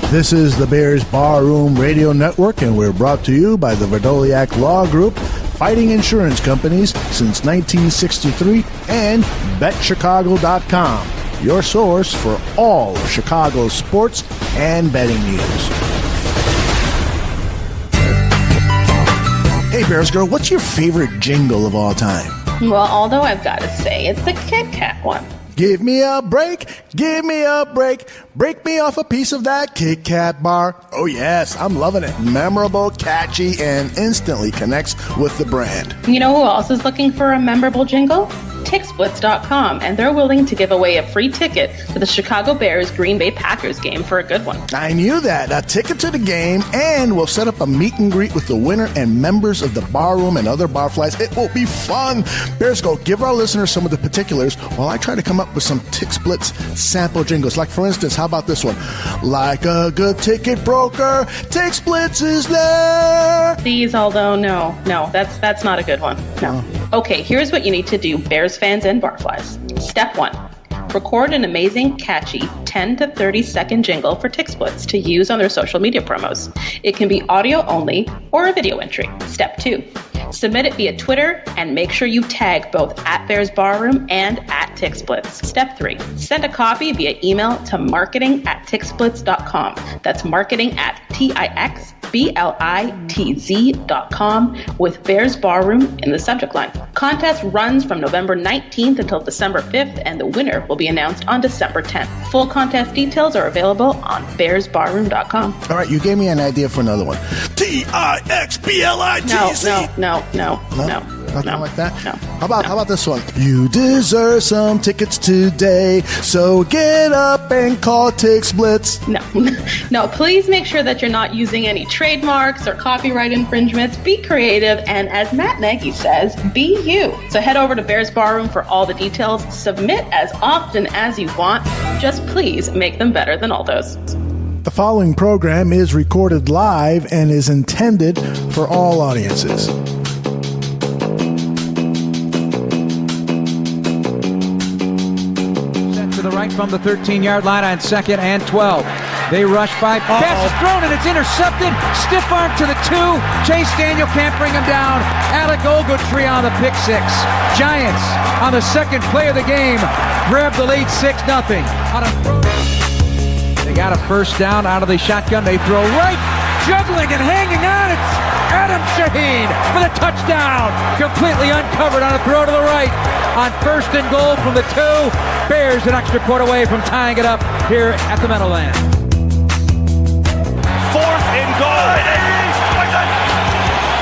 This is the Bears Barroom Radio Network, and we're brought to you by the Verdoliak Law Group, fighting insurance companies since 1963, and BetChicago.com, your source for all of Chicago's sports and betting news. Hey, Bears Girl, what's your favorite jingle of all time? Well, Aldo, I've got to say, it's the Kit Kat one. Give me a break, break me off a piece of that Kit Kat bar. Oh yes, I'm loving it. Memorable, catchy, and instantly connects with the brand. You know who else is looking for a memorable jingle? TickSplits.com, and they're willing to give away a free ticket to the Chicago Bears Green Bay Packers game for a good one. I knew that. A ticket to the game, and we'll set up a meet and greet with the winner and members of the barroom and other barflies. It will be fun. Bears Go, give our listeners some of the particulars while I try to come up with some TickSplits sample jingles. Like, for instance, how about this one? Like a good ticket broker, TickSplits is there. Please, Aldo, no, that's not a good one. No. Okay, here's what you need to do, Bears fans and barflies. Step 1. Record an amazing, catchy 10 to 30 second jingle for TickSplits to use on their social media promos. It can be audio only or a video entry. Step 2. Submit it via Twitter and make sure you tag both at Bears Barroom and at TickSplits. Step 3. Send a copy via email to marketing@ticksplits.com. That's marketing@TIXBLITZ.com with Bears Barroom in the subject line. Contest runs from November 19th until December 5th, and the winner will be announced on December 10th. Full contest details are available on bearsbarroom.com. All right, you gave me an idea for another one. TIXBLITZ. No. Nothing like that? No. How about this one? You deserve some tickets today, so get up and call TickSplits. No, please make sure that you're not using any trademarks or copyright infringements. Be creative, and as Matt Nagy says, be you. So head over to Bears Barroom for all the details. Submit as often as you want. Just please make them better than Aldo's. The following program is recorded live and is intended for all audiences. Right from the 13-yard line on 2nd and 12. They rush by. Pass is thrown and it's intercepted. Stiff arm to the 2. Chase Daniel can't bring him down. Alec Ogletree on the pick 6. Giants on the second play of the game grab the lead 6-0. They got a first down out of the shotgun. They throw right, juggling and hanging on. It's Adam Shaheen for the touchdown. Completely uncovered on a throw to the right. On 1st and goal from the 2. Bears an extra point away from tying it up here at the Meadowlands. 4th and goal.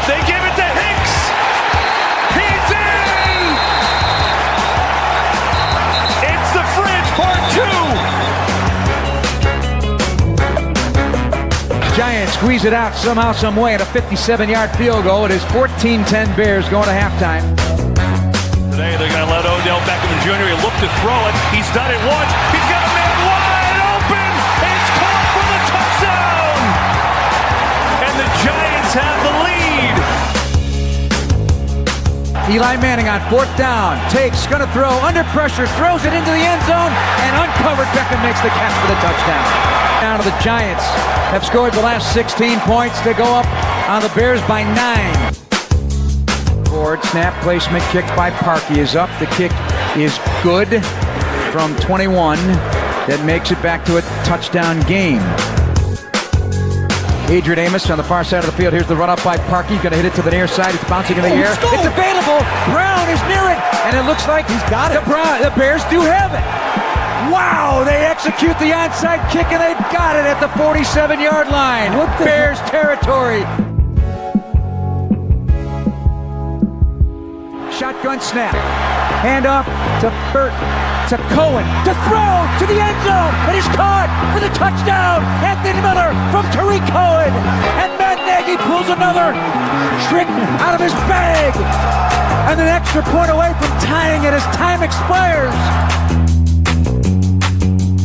They give it to Hicks. He's in! It's the Fridge Part 2. Giants squeeze it out somehow, some way, at a 57-yard field goal. It is 14-10 Bears going to halftime. Today they're going to let Odell Beckham Jr. look to throw it. He's done it once. He's got a man wide open. It's caught for the touchdown. And the Giants have the lead. Eli Manning on 4th down. Takes, going to throw, under pressure, throws it into the end zone, and uncovered. Beckham makes the catch for the touchdown. Now to the Giants have scored the last 16 points. They go up on the Bears by 9. Forward snap placement, kicked by Parkey is up. The kick is good from 21. That makes it back to a touchdown game. Adrian Amos on the far side of the field. Here's the run up by Parkey. Going to hit it to the near side. It's bouncing in the air. It's available. Brown is near it. And it looks like he's got it. The Bears do have it. Wow, they execute the onside kick and they've got it at the 47-yard line. Bears territory. Shotgun snap. Hand off to Burton. To Cohen. To throw to the end zone. And he's caught for the touchdown. Anthony Miller from Tariq Cohen. And Matt Nagy pulls another trick out of his bag. And an extra point away from tying it as time expires.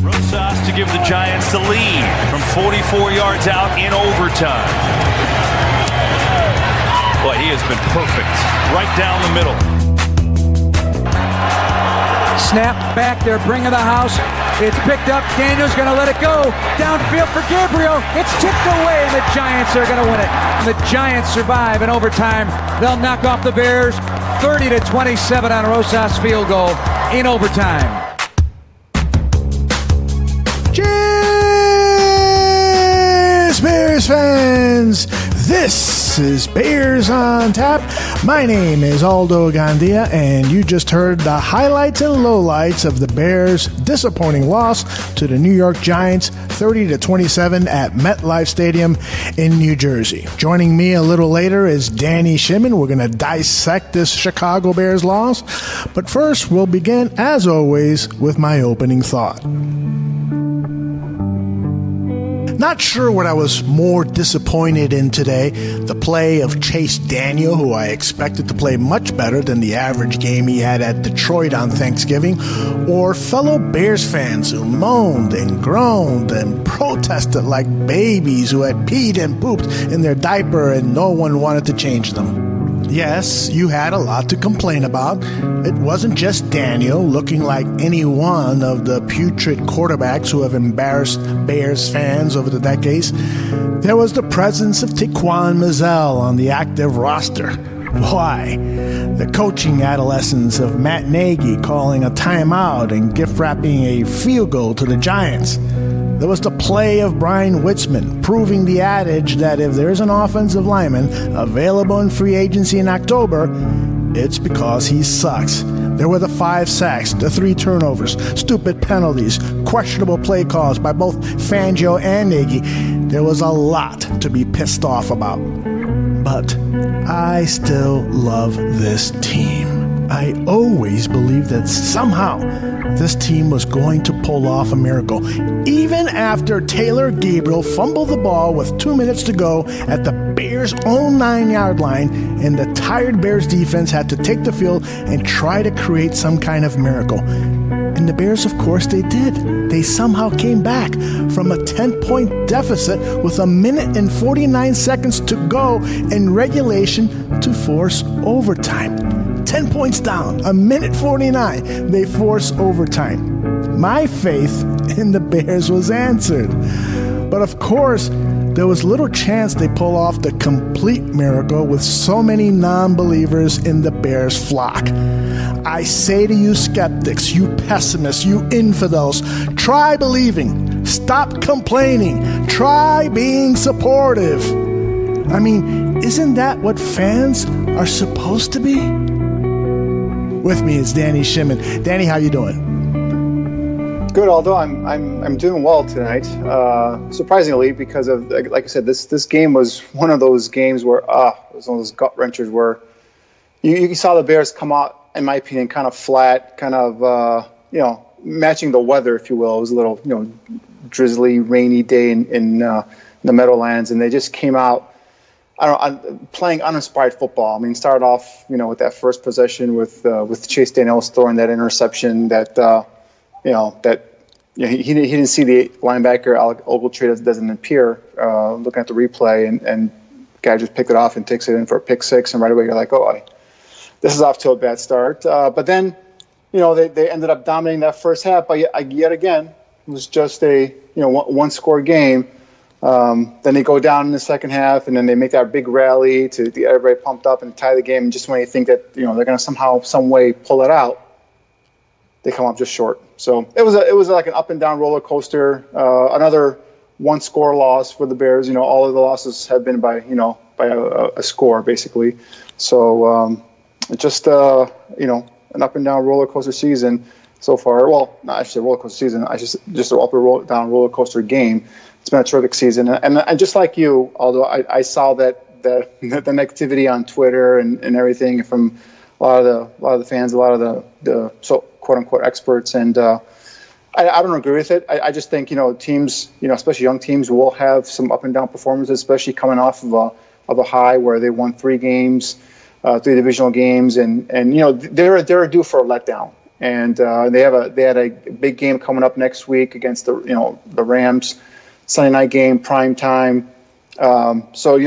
Rosas to give the Giants the lead from 44 yards out in overtime. Boy, he has been perfect. Right down the middle. Snap back, they're bringing the house. It's picked up. Daniel's going to let it go. Downfield for Gabriel. It's tipped away, and the Giants are going to win it. And the Giants survive in overtime. They'll knock off the Bears 30-27 on Rosas field goal in overtime. Cheers, Bears fans! This is Bears on Tap. My name is Aldo Gandia, and you just heard the highlights and lowlights of the Bears' disappointing loss to the New York Giants 30-27 at MetLife Stadium in New Jersey. Joining me a little later is Danny Shimon. We're going to dissect this Chicago Bears loss. But first, we'll begin, as always, with my opening thought. Not sure what I was more disappointed in today, the play of Chase Daniel, who I expected to play much better than the average game he had at Detroit on Thanksgiving, or fellow Bears fans who moaned and groaned and protested like babies who had peed and pooped in their diaper and no one wanted to change them. Yes, you had a lot to complain about. It wasn't just Daniel looking like any one of the putrid quarterbacks who have embarrassed Bears fans over the decades. There was the presence of Taquan Mizzell on the active roster. Why? The coaching adolescence of Matt Nagy calling a timeout and gift-wrapping a field goal to the Giants. There was the play of Brian Witzman, proving the adage that if there's an offensive lineman available in free agency in October, it's because he sucks. There were the 5 sacks, the 3 turnovers, stupid penalties, questionable play calls by both Fangio and Nagy. There was a lot to be pissed off about. But I still love this team. I always believed that somehow this team was going to pull off a miracle. Even after Taylor Gabriel fumbled the ball with 2 minutes to go at the Bears' own 9-yard line, and the tired Bears defense had to take the field and try to create some kind of miracle. And the Bears, of course, they did. They somehow came back from a 10-point deficit with 1 minute and 49 seconds to go in regulation to force overtime. 10 points down, 1 minute 49, they force overtime. My faith in the Bears was answered. But of course, there was little chance they pull off the complete miracle with so many non-believers in the Bears flock. I say to you skeptics, you pessimists, you infidels, try believing, stop complaining, try being supportive. I mean, isn't that what fans are supposed to be? With me is Danny Shimon. Danny, how you doing? Good, Aldo. I'm doing well tonight. Surprisingly, because of, like I said, this game was one of those games where it was one of those gut wrenchers where you saw the Bears come out, in my opinion, kind of flat, kind of matching the weather, if you will. It was a little drizzly, rainy day in the Meadowlands, and they just came out. Playing uninspired football. I mean, started off, with that first possession with Chase Daniel throwing that interception that, he didn't see the linebacker, Alec Ogletree, doesn't appear, looking at the replay, and guy just picked it off and takes it in for a pick six, and right away you're like, this is off to a bad start. But then, they ended up dominating that first half, but yet again, it was just a, one-score game. Then they go down in the second half, and then they make that big rally to get everybody pumped up and tie the game. And just when you think that they're going to somehow, some way pull it out, they come up just short. So it was like an up and down roller coaster. Another one-score loss for the Bears. All of the losses have been by a score basically. So just an up and down roller coaster season so far. Well, not actually a roller coaster season. Just an up and down roller coaster game. It's been a terrific season, and just like you, although I saw that the negativity on Twitter and everything from a lot of the fans, a lot of the so quote unquote experts, and I don't agree with it. I just think teams, especially young teams, will have some up and down performances, especially coming off of a high where they won 3 games, 3 divisional games, and they're due for a letdown, and they had a big game coming up next week against the Rams. Sunday night game, prime time. So,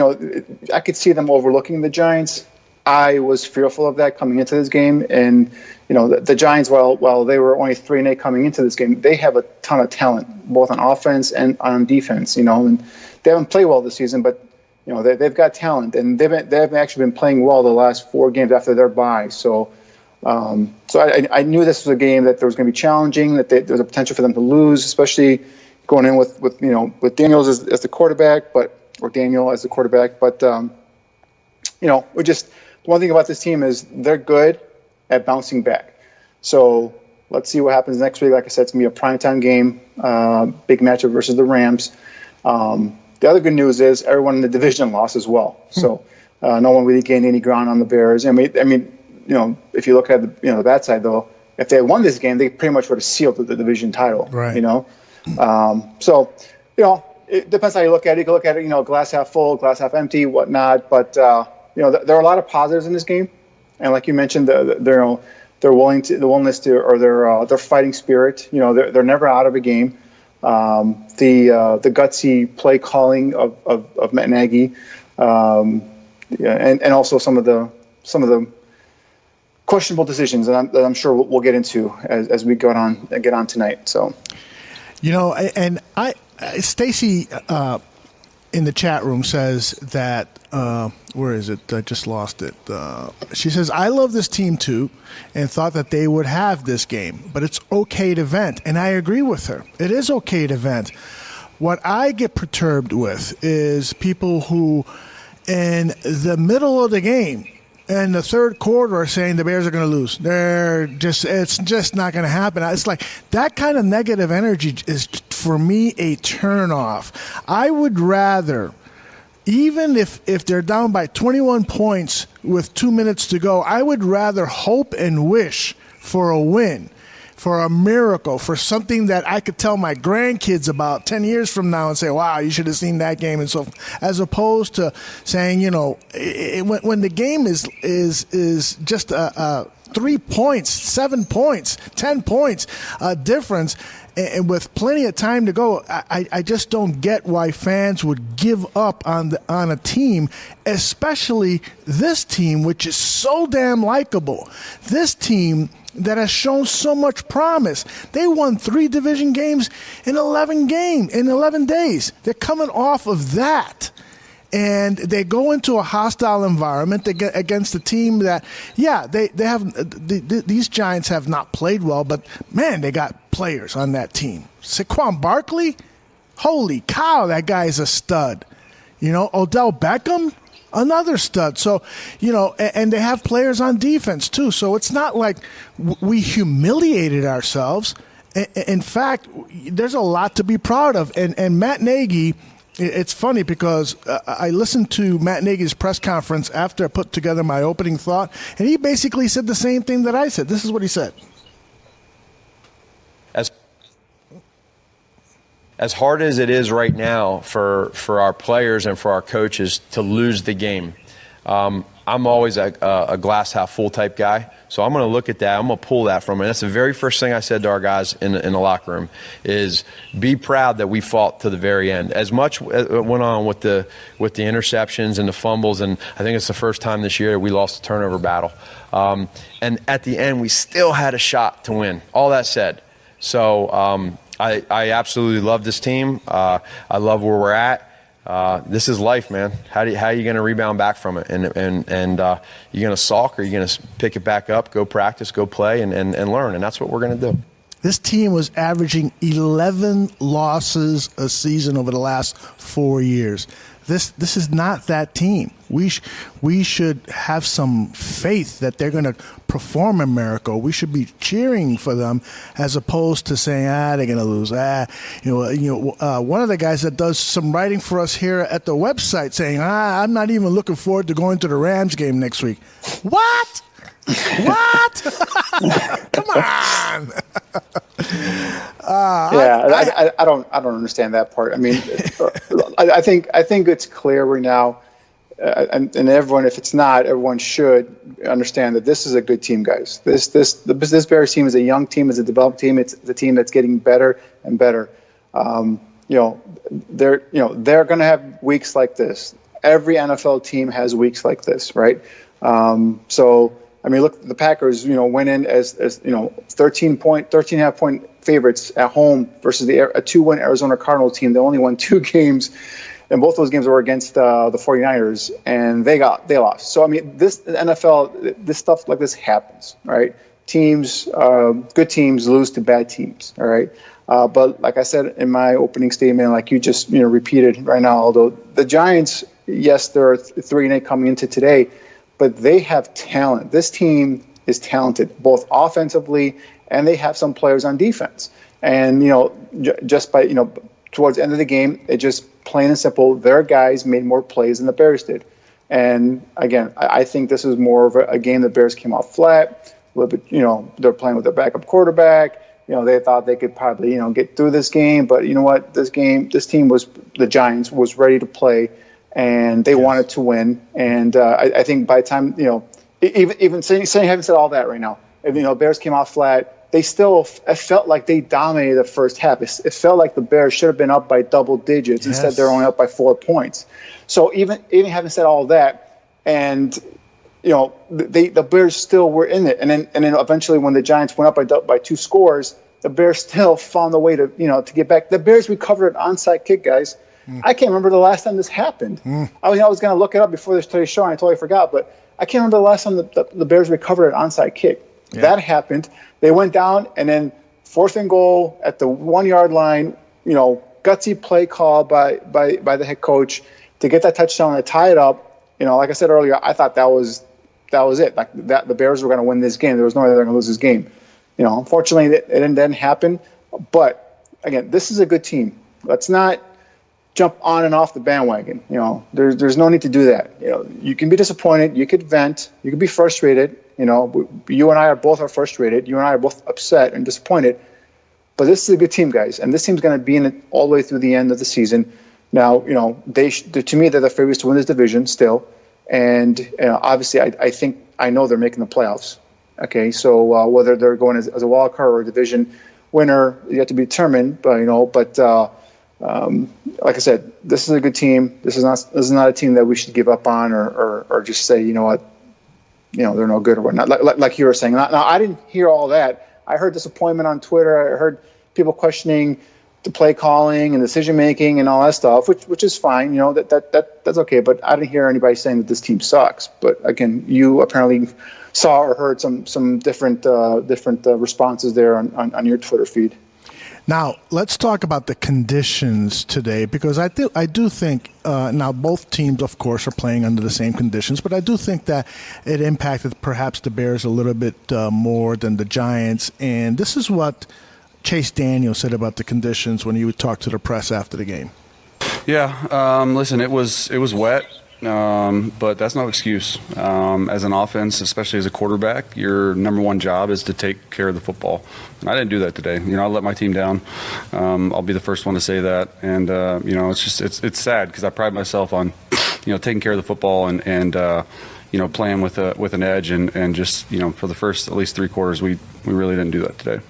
I could see them overlooking the Giants. I was fearful of that coming into this game. And, the Giants, while they were only 3-8 coming into this game, they have a ton of talent, both on offense and on defense, and they haven't played well this season, but, they've got talent, and they've actually been playing well the last 4 games after their bye. So I knew this was a game that there was going to be challenging, that there was a potential for them to lose, especially going in with Daniels as the quarterback, or Daniel as the quarterback. But, we just, one thing about this team is they're good at bouncing back. So let's see what happens next week. Like I said, it's going to be a primetime game, big matchup versus the Rams. The other good news is everyone in the division lost as well. So no one really gained any ground on the Bears. I mean, if you look at the bad side, though, if they had won this game, they pretty much would have sealed the division title. Right. It depends how you look at it. You can look at it, glass half full, glass half empty, whatnot. But there are a lot of positives in this game, and like you mentioned, their willingness to, or their fighting spirit. They're never out of a game. The gutsy play calling of Matt Nagy, and also some of the questionable decisions that I'm sure we'll get into as we get on tonight. So, and Stacy in the chat room says that where is it? I just lost it. She says, I love this team too, and thought that they would have this game, but it's okay to vent, and I agree with her. It is okay to vent. What I get perturbed with is people who, in the middle of the game, in the third quarter, are saying the Bears are going to lose. It's just not going to happen. It's like that kind of negative energy is, for me, a turnoff. I would rather, even if they're down by 21 points with 2 minutes to go, I would rather hope and wish for a win, for a miracle, for something that I could tell my grandkids about 10 years from now and say, wow, you should have seen that game. And so, as opposed to saying, when the game is just 3 points, 7 points, 10 points difference, and with plenty of time to go, I just don't get why fans would give up on a team, especially this team, which is so damn likable. This team that has shown so much promise. They won 3 division games in 11 days. They're coming off of that. And they go into a hostile environment against a team that, they have these Giants have not played well, but man, they got players on that team. Saquon Barkley, holy cow, that guy's a stud. Odell Beckham, another stud. So, and they have players on defense too. So it's not like we humiliated ourselves. In fact, there's a lot to be proud of. And Matt Nagy, it's funny because I listened to Matt Nagy's press conference after I put together my opening thought, and he basically said the same thing that I said. This is what he said. As hard as it is right now for our players and for our coaches to lose the game, I'm always a glass half full type guy. So I'm going to look at that. I'm going to pull that from it. That's the very first thing I said to our guys in the locker room is be proud that we fought to the very end. As much went on with the interceptions and the fumbles, and I think it's the first time this year that we lost the turnover battle. And at the end, we still had a shot to win. All that said. So I absolutely love this team. I love where we're at. This is life, man. How are you going to rebound back from it? And you're going to sulk, or you're going to pick it back up, go practice, go play, and learn. And that's what we're going to do. This team was averaging 11 losses a season over the last 4 years. This is not that team. We should have some faith that they're going to perform a miracle. We should be cheering for them as opposed to saying, they're going to lose. One of the guys that does some writing for us here at the website saying, I'm not even looking forward to going to the Rams game next week. What? Come on. I don't understand that part. I mean, I think it's clear right now, and everyone, if it's not, everyone should understand that this is a good team, guys. This Bears team is a young team, is a developed team. It's a team that's getting better and better. They're going to have weeks like this. Every NFL team has weeks like this, right? So, I mean, look, the Packers, went in as 13.5 point favorites at home versus a 2-win Arizona Cardinal team. They only won 2 games, and both those games were against the 49ers, and they lost. So, I mean, the NFL, this stuff like this happens, right? Teams, good teams lose to bad teams, all right? But like I said in my opening statement, like you just repeated right now, although the Giants, yes, they're 3-8 coming into today, but they have talent. This team is talented, both offensively, and they have some players on defense. And just by towards the end of the game, it just plain and simple, their guys made more plays than the Bears did. And again, I think this is more of a game the Bears came off flat. A little bit, they're playing with their backup quarterback. They thought they could probably, get through this game. But you know what? This team the Giants, was ready to play, and they wanted to win. And I think by the time, even saying having said all that right now, Bears came off flat, it felt like they dominated the first half. It felt like the Bears should have been up by double digits. Yes. Instead, they're only up by 4 points. So even having said all that, and the Bears still were in it, and then eventually when the Giants went up by 2 scores, the Bears still found a way to to get back. The Bears recovered an onside kick, guys. I can't remember the last time this happened. I was going to look it up before today's show, and I totally forgot. But I can't remember the last time the Bears recovered an onside kick. Yeah. That happened. They went down, and then 4th and goal at the 1-yard line. Gutsy play call by the head coach to get that touchdown and tie it up. Like I said earlier, I thought that was it. Like that, the Bears were going to win this game. There was no way they were going to lose this game. Unfortunately, it didn't happen. But again, this is a good team. Let's not jump on and off the bandwagon. There's no need to do that. You can be disappointed. You could vent. You could be frustrated. You and I are frustrated. You and I are both upset and disappointed. But this is a good team, guys, and this team's going to be in it all the way through the end of the season. Now, to me, they're the favorites to win this division still. And obviously, I know they're making the playoffs. Okay, so whether they're going as a wild card or a division winner, yet to be determined. But like I said, this is a good team. This is not a team that we should give up on or just say, they're no good or whatnot. Like you were saying. Now, I didn't hear all that. I heard disappointment on Twitter. I heard people questioning the play calling and decision making and all that stuff, which is fine. That's okay. But I didn't hear anybody saying that this team sucks. But again, you apparently saw or heard some different responses there on your Twitter feed. Now, let's talk about the conditions today, because I do think now both teams, of course, are playing under the same conditions, but I do think that it impacted perhaps the Bears a little bit more than the Giants. And this is what Chase Daniel said about the conditions when he would talk to the press after the game. Yeah, listen, it was wet. But that's no excuse. As an offense, especially as a quarterback, your number one job is to take care of the football. And I didn't do that today. I let my team down. I'll be the first one to say that. And it's sad because I pride myself on taking care of the football and playing with an edge and just for the first at least 3 quarters we really didn't do that today.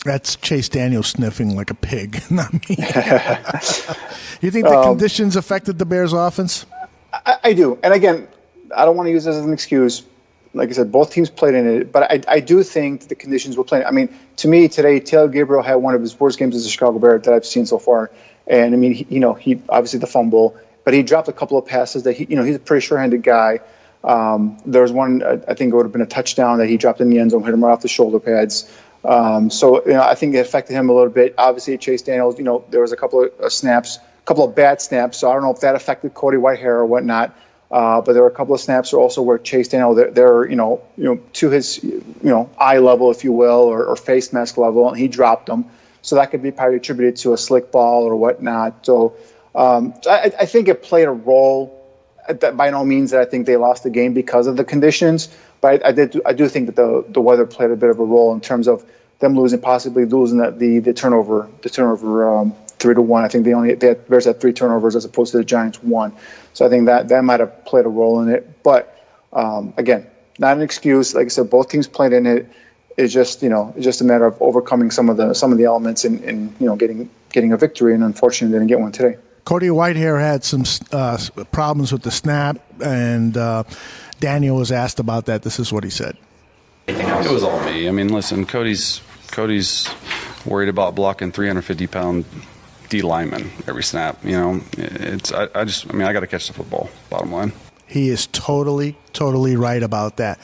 That's Chase Daniel sniffing like a pig, not me. You think the conditions affected the Bears' offense? I do. And again, I don't want to use this as an excuse. Like I said, both teams played in it. But I do think the conditions were playing. I mean, to me, today, Taylor Gabriel had one of his worst games as a Chicago Bear that I've seen so far. And, I mean, he obviously the fumble. But he dropped a couple of passes that he's a pretty sure-handed guy. There was one, I think it would have been a touchdown that he dropped in the end zone, hit him right off the shoulder pads. So I think it affected him a little bit. Obviously, Chase Daniels, there was a couple of bad snaps. So I don't know if that affected Cody Whitehair or whatnot. But there were a couple of snaps also where Chase Daniel, they're to his eye level, if you will, or face mask level, and he dropped them. So that could be probably attributed to a slick ball or whatnot. So I think it played a role. By no means that I think they lost the game because of the conditions, but I do think that the weather played a bit of a role in terms of them possibly losing the turnover 3-1. I think Bears had 3 turnovers as opposed to the Giants 1. So I think that might have played a role in it. But again, not an excuse. Like I said, both teams played in it. It's just a matter of overcoming some of the elements and getting a victory. And unfortunately, they didn't get one today. Cody Whitehair had some problems with the snap, and Daniel was asked about that. This is what he said. It was all me. I mean, listen, Cody's worried about blocking 350-pound D linemen every snap. You know, I got to catch the football. Bottom line. He is totally right about that.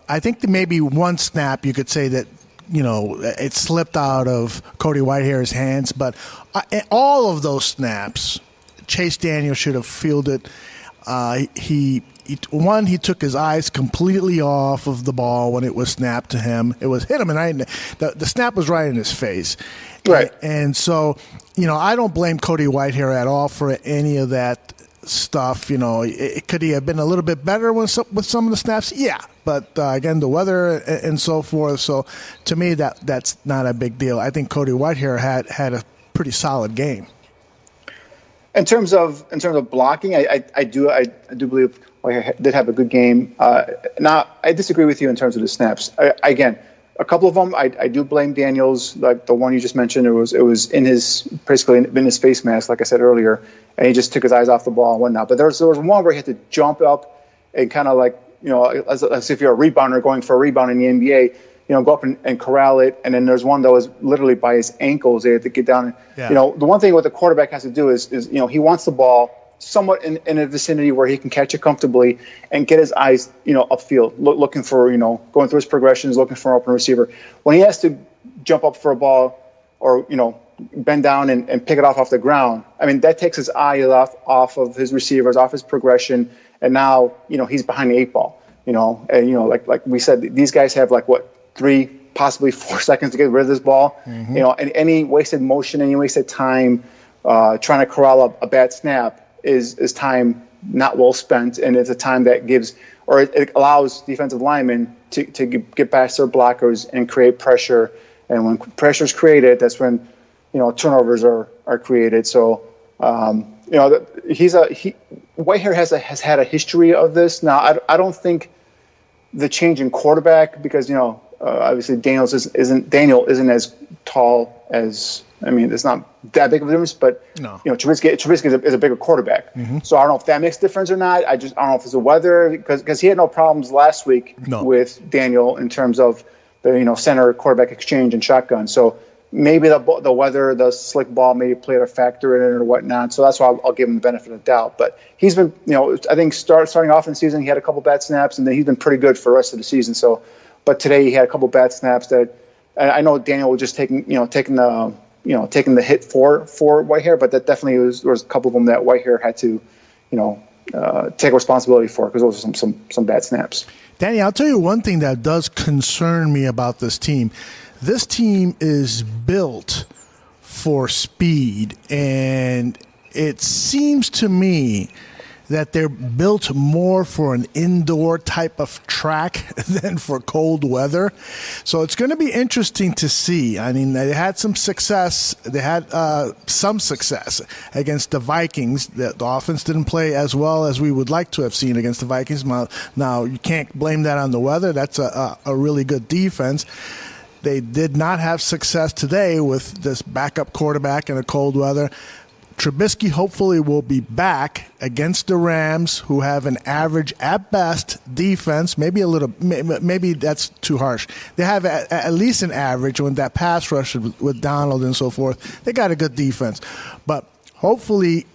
I think that maybe one snap you could say that, it slipped out of Cody Whitehair's hands, but all of those snaps, Chase Daniel should have fielded. He took his eyes completely off of the ball when it was snapped to him. It was hit him, and the snap was right in his face. Right. And so, I don't blame Cody Whitehair at all for any of that stuff. Could he have been a little bit better with some of the snaps? Yeah. But again, the weather and so forth. So to me, that's not a big deal. I think Cody Whitehair had a pretty solid game. In terms of blocking, I do believe Whitehair did have a good game. Now I disagree with you in terms of the snaps. Again, a couple of them I do blame Daniels, like the one you just mentioned. It was in his face mask, like I said earlier, and he just took his eyes off the ball and whatnot. But there was one where he had to jump up and kind of like, as if you're a rebounder going for a rebound in the NBA, go up and corral it. And then there's one that was literally by his ankles. They had to get down. Yeah. The one thing what the quarterback has to do is he wants the ball somewhat in a vicinity where he can catch it comfortably and get his eyes, upfield, looking for, going through his progressions, looking for an open receiver. When he has to jump up for a ball or, bend down and pick it off the ground, I mean, that takes his eye off of his receivers, off his progression. And now, he's behind the 8 ball, and, like we said, these guys have 3, possibly 4 seconds to get rid of this ball. Mm-hmm. And any wasted motion, any wasted time trying to corral a bad snap is time not well spent, and it's a time that gives, or it allows defensive linemen to get past their blockers and create pressure. And when pressure is created, that's when turnovers are created. So Whitehair has had a history of this. Now I don't think the change in quarterback, because obviously Daniel isn't as tall as. I mean, it's not that big of a difference, but no. Trubisky is a bigger quarterback. Mm-hmm. So I don't know if that makes a difference or not. I don't know if it's the weather, because he had no problems last week with Daniel in terms of the center quarterback exchange and shotgun. So maybe the weather, the slick ball, maybe played a factor in it or whatnot. So that's why I'll give him the benefit of the doubt. But he's been, I think starting off in the season, he had a couple bad snaps, and then he's been pretty good for the rest of the season. So, but today he had a couple bad snaps that I know Daniel was just taking the hit for Whitehair, but that definitely there was a couple of them that Whitehair had to, take responsibility for, because those were some bad snaps. Danny, I'll tell you one thing that does concern me about this team. This team is built for speed, and it seems to me that they're built more for an indoor type of track than for cold weather. So it's going to be interesting to see. I mean, they had some success. They had some success against the Vikings. The offense didn't play as well as we would like to have seen against the Vikings. Now, you can't blame that on the weather. That's a really good defense. They did not have success today with this backup quarterback in a cold weather. Trubisky hopefully will be back against the Rams, who have an average at best defense. Maybe that's too harsh. They have at least an average when that pass rush with Donald and so forth. They got a good defense, but hopefully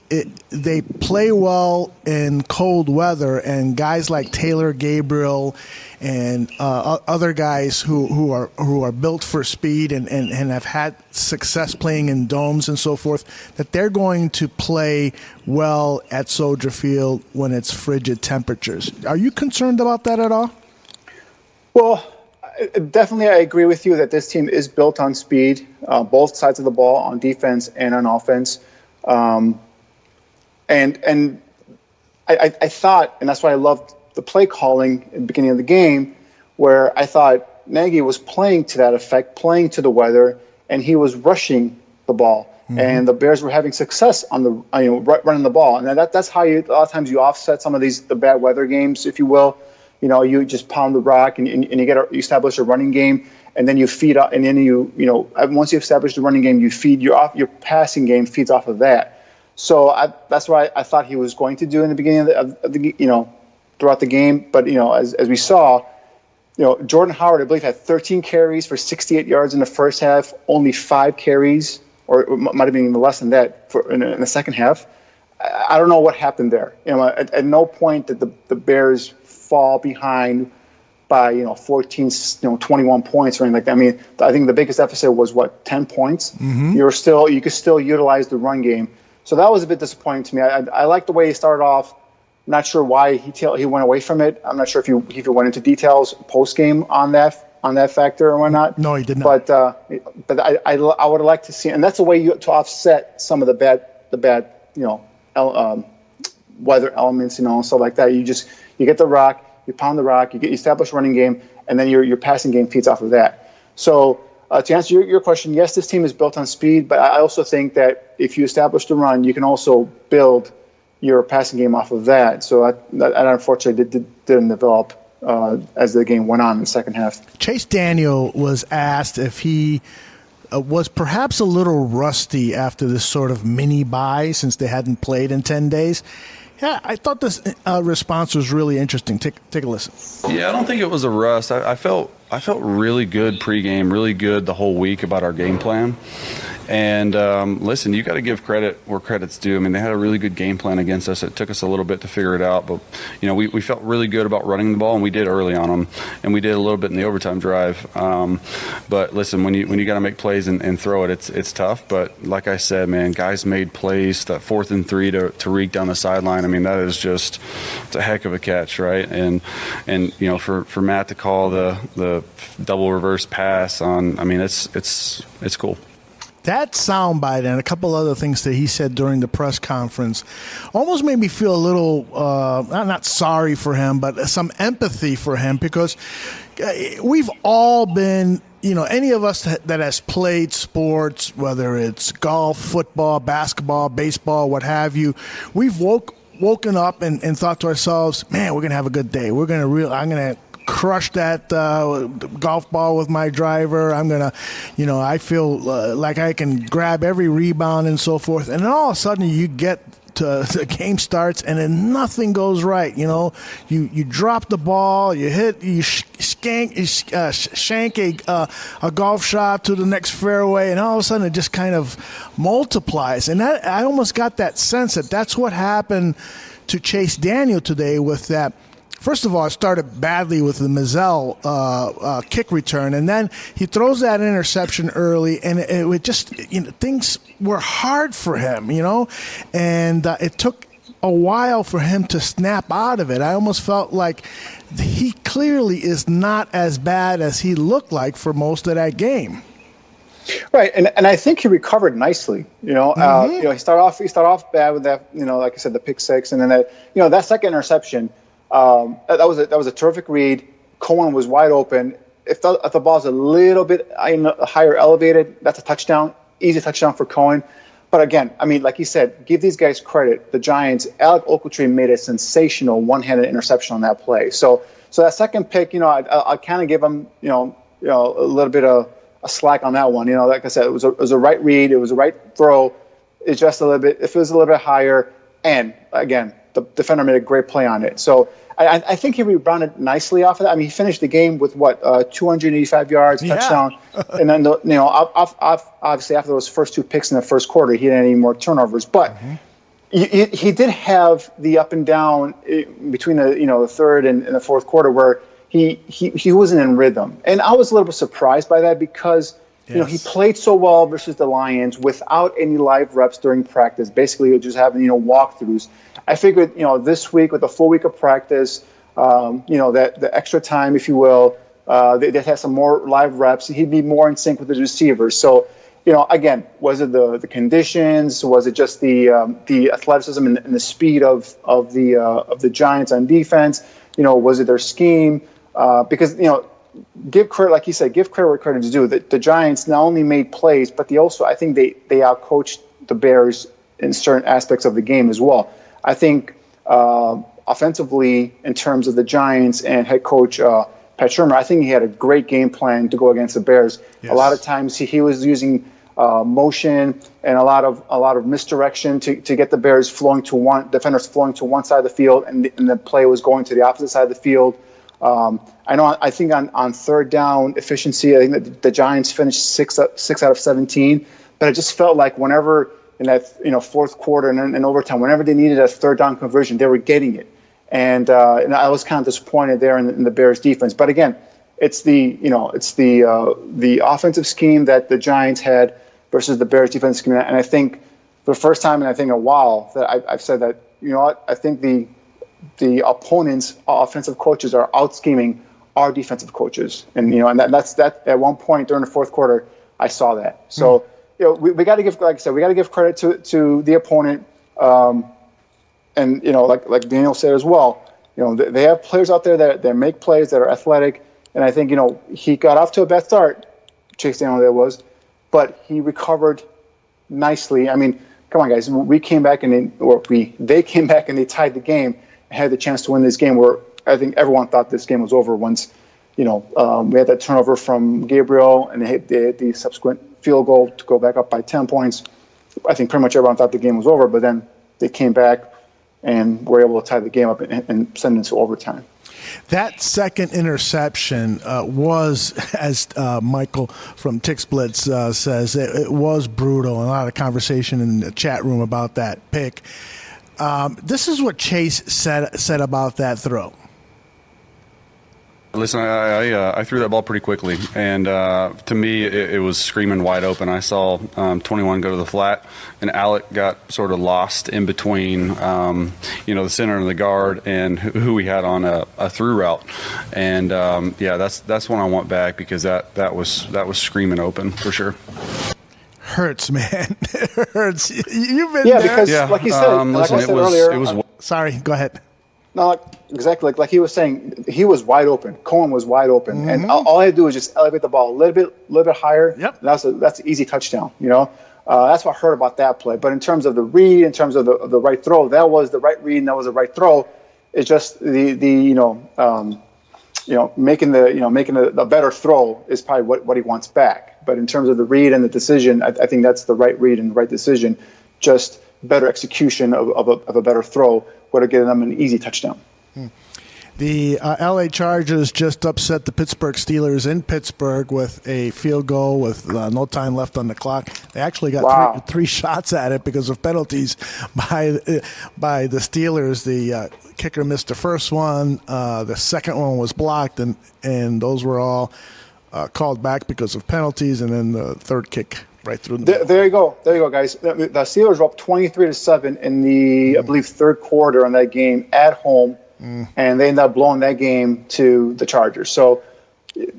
they play well in cold weather, and guys like Taylor Gabriel and other guys who are built for speed and have had success playing in domes and so forth, that they're going to play well at Soldier Field when it's frigid temperatures. Are you concerned about that at all? Well, definitely I agree with you that this team is built on speed, both sides of the ball, on defense and on offense. And I thought, and that's why I loved the play calling at the beginning of the game, where I thought Nagy was playing to that effect, playing to the weather, and he was rushing the ball. Mm-hmm. And the Bears were having success on the running the ball. And that's how a lot of times you offset some of the bad weather games, if you will. You just pound the rock and you establish a running game, and then you feed up, and then once you establish the running game, you feed your passing game feeds off of that. So that's what I thought he was going to do in the beginning of the throughout the game. But as we saw, Jordan Howard, I believe, had 13 carries for 68 yards in the first half, only 5 carries, or it might have been even less than that in the second half. I don't know what happened there. At no point did the Bears fall behind by 14, 21 points or anything like that. I mean, I think the biggest deficit was 10 points. Mm-hmm. You could still utilize the run game. So that was a bit disappointing to me. I like the way he started off. I'm not sure why he went away from it. I'm not sure if he went into details post game on that factor or whatnot. No, he did not. But I would like to see, and that's a way to offset some of the bad weather elements, and stuff like that. You get the rock, you pound the rock, you establish running game, and then your passing game feeds off of that. So to answer your question, yes, this team is built on speed, but I also think that if you establish the run, you can also build your passing game off of that. So that unfortunately didn't develop as the game went on in the second half. Chase Daniel was asked if he was perhaps a little rusty after this sort of mini bye since they hadn't played in 10 days. Yeah, I thought this response was really interesting. Take a listen. Yeah, I don't think it was a rust. I felt really good pregame, really good the whole week about our game plan. And listen, you got to give credit where credit's due. I mean, they had a really good game plan against us. It took us a little bit to figure it out, but we felt really good about running the ball, and we did early on them, and we did a little bit in the overtime drive. But listen, when you got to make plays and throw it, it's tough. But like I said, man, guys made plays. That 4th and 3 to reek down the sideline. I mean, that is it's a heck of a catch, right? And for Matt to call the double reverse pass on, I mean, it's cool. That soundbite and a couple other things that he said during the press conference almost made me feel a little, not sorry for him, but some empathy for him, because we've all been, any of us that has played sports, whether it's golf, football, basketball, baseball, what have you, we've woken up and thought to ourselves, man, we're going to have a good day. I'm going to crush that golf ball with my driver. I'm going to, I feel like I can grab every rebound and so forth. And then all of a sudden you get to the game starts and then nothing goes right. You drop the ball, you shank a golf shot to the next fairway, and all of a sudden it just kind of multiplies. And I almost got that sense that that's what happened to Chase Daniel today with that. First of all, it started badly with the Mizell kick return, and then he throws that interception early, and it just things were hard for him, and it took a while for him to snap out of it. I almost felt like he clearly is not as bad as he looked like for most of that game. Right, and I think he recovered nicely. Mm-hmm. He started off bad with that, like I said, the pick six, and then that second interception. That was a terrific read. Cohen was wide open. If the ball's a little bit higher elevated, that's a touchdown, easy touchdown for Cohen. But again, I mean, like you said, give these guys credit. The Giants, Alec Ogletree made a sensational one-handed interception on that play. So that second pick, I kind of give him, a little bit of a slack on that one. Like I said, it was a right read, it was a right throw. It's just a little bit. If it was a little bit higher, and again, the defender made a great play on it. So I think he rebounded nicely off of that. I mean, he finished the game with 285 yards, touchdown, and then obviously after those first 2 picks in the first quarter, he didn't have any more turnovers. But he did have the up and down between the third and the fourth quarter where he wasn't in rhythm, and I was a little bit surprised by that because. Yes. He played so well versus the Lions without any live reps during practice. Basically, just having walkthroughs. I figured this week with a full week of practice, that the extra time, if you will, they'd have some more live reps. He'd be more in sync with the receivers. So, again, was it the conditions? Was it just the athleticism and the speed of the Giants on defense? Was it their scheme? Because give credit, like you said, give credit where credit is due. The Giants not only made plays, but I think they outcoached the Bears in certain aspects of the game as well. I think offensively, in terms of the Giants and head coach Pat Shurmur, I think he had a great game plan to go against the Bears. Yes. A lot of times he was using motion and a lot of misdirection to get the Bears defenders flowing to one side of the field, and the play was going to the opposite side of the field. I think on third down efficiency, I think that the Giants finished 6 out of 17, but it just felt like whenever in that fourth quarter and in overtime, whenever they needed a third down conversion, they were getting it, and I was kind of disappointed there in the Bears defense. But again, it's the offensive scheme that the Giants had versus the Bears defense scheme, and I think for the first time in a while that I've said that I think the opponent's offensive coaches are out scheming our defensive coaches, and that's at one point during the fourth quarter I saw that. So we got to give, like I said, we got to give credit to the opponent, and like Daniel said as well, they have players out there that make plays that are athletic, and I think he got off to a bad start, Chase Daniel there was, but he recovered nicely. I mean, come on guys, they came back and they tied the game and had the chance to win this game, where I think everyone thought this game was over once we had that turnover from Gabriel and they hit the subsequent field goal to go back up by 10 points. I think pretty much everyone thought the game was over, but then they came back and were able to tie the game up and send it into overtime. That second interception was, as Michael from Tick Splits says, it was brutal. A lot of conversation in the chat room about that pick. This is what Chase said about that throw. Listen, I threw that ball pretty quickly, and to me, it was screaming wide open. I saw 21 go to the flat, and Alec got sort of lost in between, the center and the guard, and who we had on a through route. And that's when I went back, because that was screaming open for sure. Hurts, man. It hurts. You've been there. Because, like you said, like I said earlier. It was. Sorry, go ahead. No, exactly. Like he was saying, he was wide open. Cohen was wide open, and all I had to do was just elevate the ball a little bit higher. Yep. And that's an easy touchdown. That's what I heard about that play. But in terms of the read, in terms of the right throw, that was the right read and that was the right throw. It's just making the better throw is probably what he wants back. But in terms of the read and the decision, I think that's the right read and the right decision. Just better execution of a better throw would have given them an easy touchdown. The L.A. Chargers just upset the Pittsburgh Steelers in Pittsburgh with a field goal with no time left on the clock. They actually got three shots at it because of penalties by the Steelers. The kicker missed the first one. The second one was blocked, and those were all called back because of penalties, and then the third kick right through the middle. There you go, guys. The Steelers were up 23-7 in the, I believe, third quarter on that game at home, and they ended up blowing that game to the Chargers. So,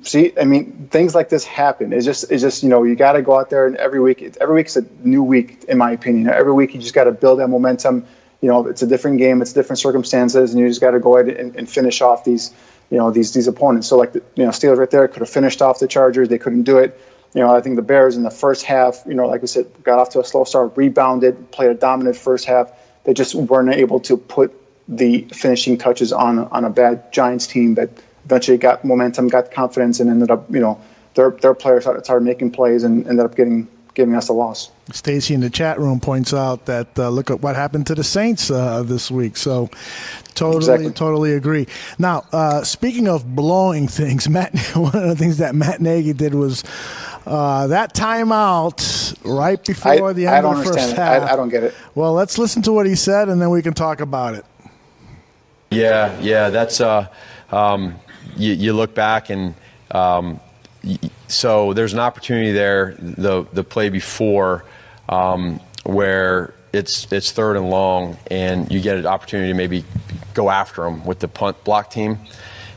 see, I mean, things like this happen. It's just you got to go out there, and every week is a new week, in my opinion. Every week you just got to build that momentum. It's a different game, it's different circumstances, and you just got to go ahead and finish off these opponents. So, like Steelers right there could have finished off the Chargers. They couldn't do it. I think the Bears in the first half, like we said, got off to a slow start, rebounded, played a dominant first half. They just weren't able to put the finishing touches on a bad Giants team that eventually got momentum, got confidence, and ended up, their players started making plays and ended up giving us a loss. Stacy in the chat room points out that look at what happened to the Saints this week. So totally agree. Now, speaking of blowing things, one of the things that Matt Nagy did was that timeout right before the end of the first half. I don't get it. Well, let's listen to what he said, and then we can talk about it. Yeah, that's you look back and so there's an opportunity there, the play before where it's third and long, and you get an opportunity to maybe go after them with the punt block team.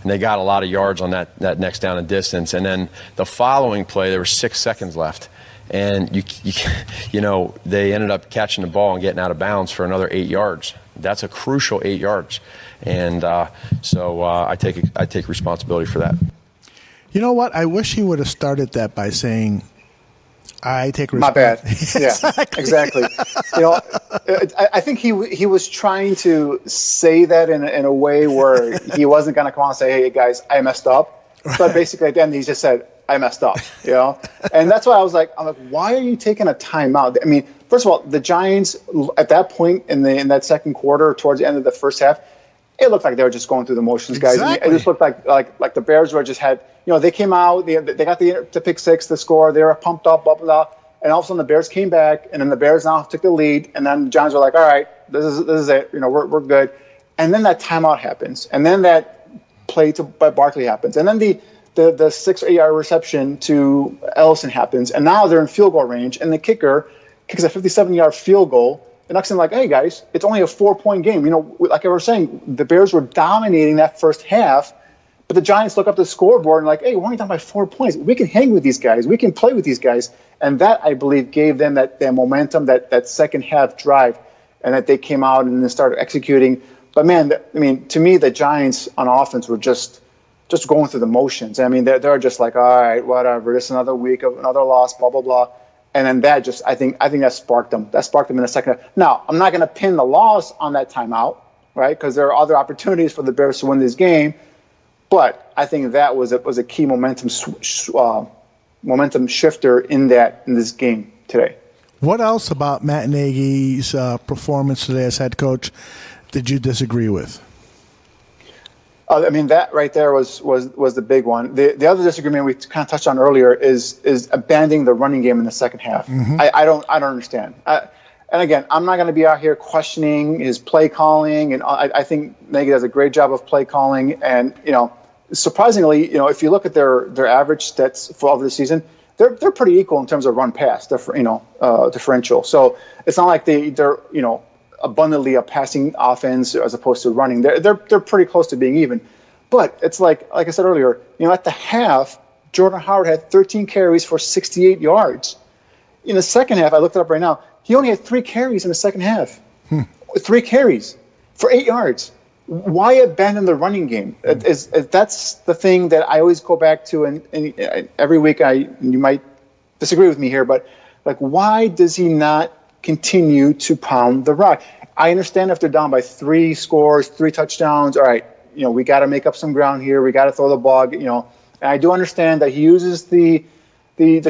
And they got a lot of yards on that next down and distance. And then the following play, there were 6 seconds left. And they ended up catching the ball and getting out of bounds for another 8 yards. That's a crucial 8 yards. And so I take responsibility for that. You know what? I wish he would have started that by saying, I take my bad. Yeah, exactly. I think he was trying to say that in a way where he wasn't going to come on and say, hey, guys, I messed up. But basically, at the end, he just said, I messed up, And that's why I'm like, why are you taking a timeout? I mean, first of all, the Giants at that point in that second quarter, towards the end of the first half, it looked like they were just going through the motions, guys. Exactly. I mean, it just looked like the Bears were just had, they came out, they got the pick six, the score, they were pumped up, blah, blah, blah. And all of a sudden the Bears came back, and then the Bears now took the lead, and then the Giants were like, all right, this is it, we're good. And then that timeout happens, and then that play by Barkley happens, and then the 6 or 8 yard reception to Ellison happens, and now they're in field goal range, and the kicker kicks a 57-yard field goal. And next thing, like, hey guys, it's only a 4-point game. Like I was saying, the Bears were dominating that first half, but the Giants look up the scoreboard and like, hey, we're only down by 4 points. We can hang with these guys. We can play with these guys, and that I believe gave them that momentum, that second half drive, and that they came out and then started executing. But man, to me, the Giants on offense were just going through the motions. I mean, they're just like, all right, whatever. This is another week of another loss, blah blah blah. And then that just, I think that sparked them. That sparked them in the second half. Now, I'm not going to pin the loss on that timeout, right? Because there are other opportunities for the Bears to win this game. But I think that was a key momentum shifter in this game today. What else about Matt Nagy's performance today as head coach did you disagree with? That right there was the big one. The other disagreement we kind of touched on earlier is abandoning the running game in the second half. Mm-hmm. I don't understand. And again, I'm not going to be out here questioning his play calling, and I think Nagy does a great job of play calling. And surprisingly, if you look at their average stats for over the season, they're pretty equal in terms of run pass, differential. So it's not like they're abundantly a passing offense as opposed to running. They're pretty close to being even. But it's like I said earlier, at the half, Jordan Howard had 13 carries for 68 yards. In the second half, I looked it up right now, he only had 3 carries in the second half. 3 carries for 8 yards. Why abandon the running game? That's the thing that I always go back to, and every week you might disagree with me here, but like, why does he not continue to pound the rock? I understand if they're down by 3 scores, 3 touchdowns. All right, we got to make up some ground here. We got to throw the ball. And I do understand that he uses the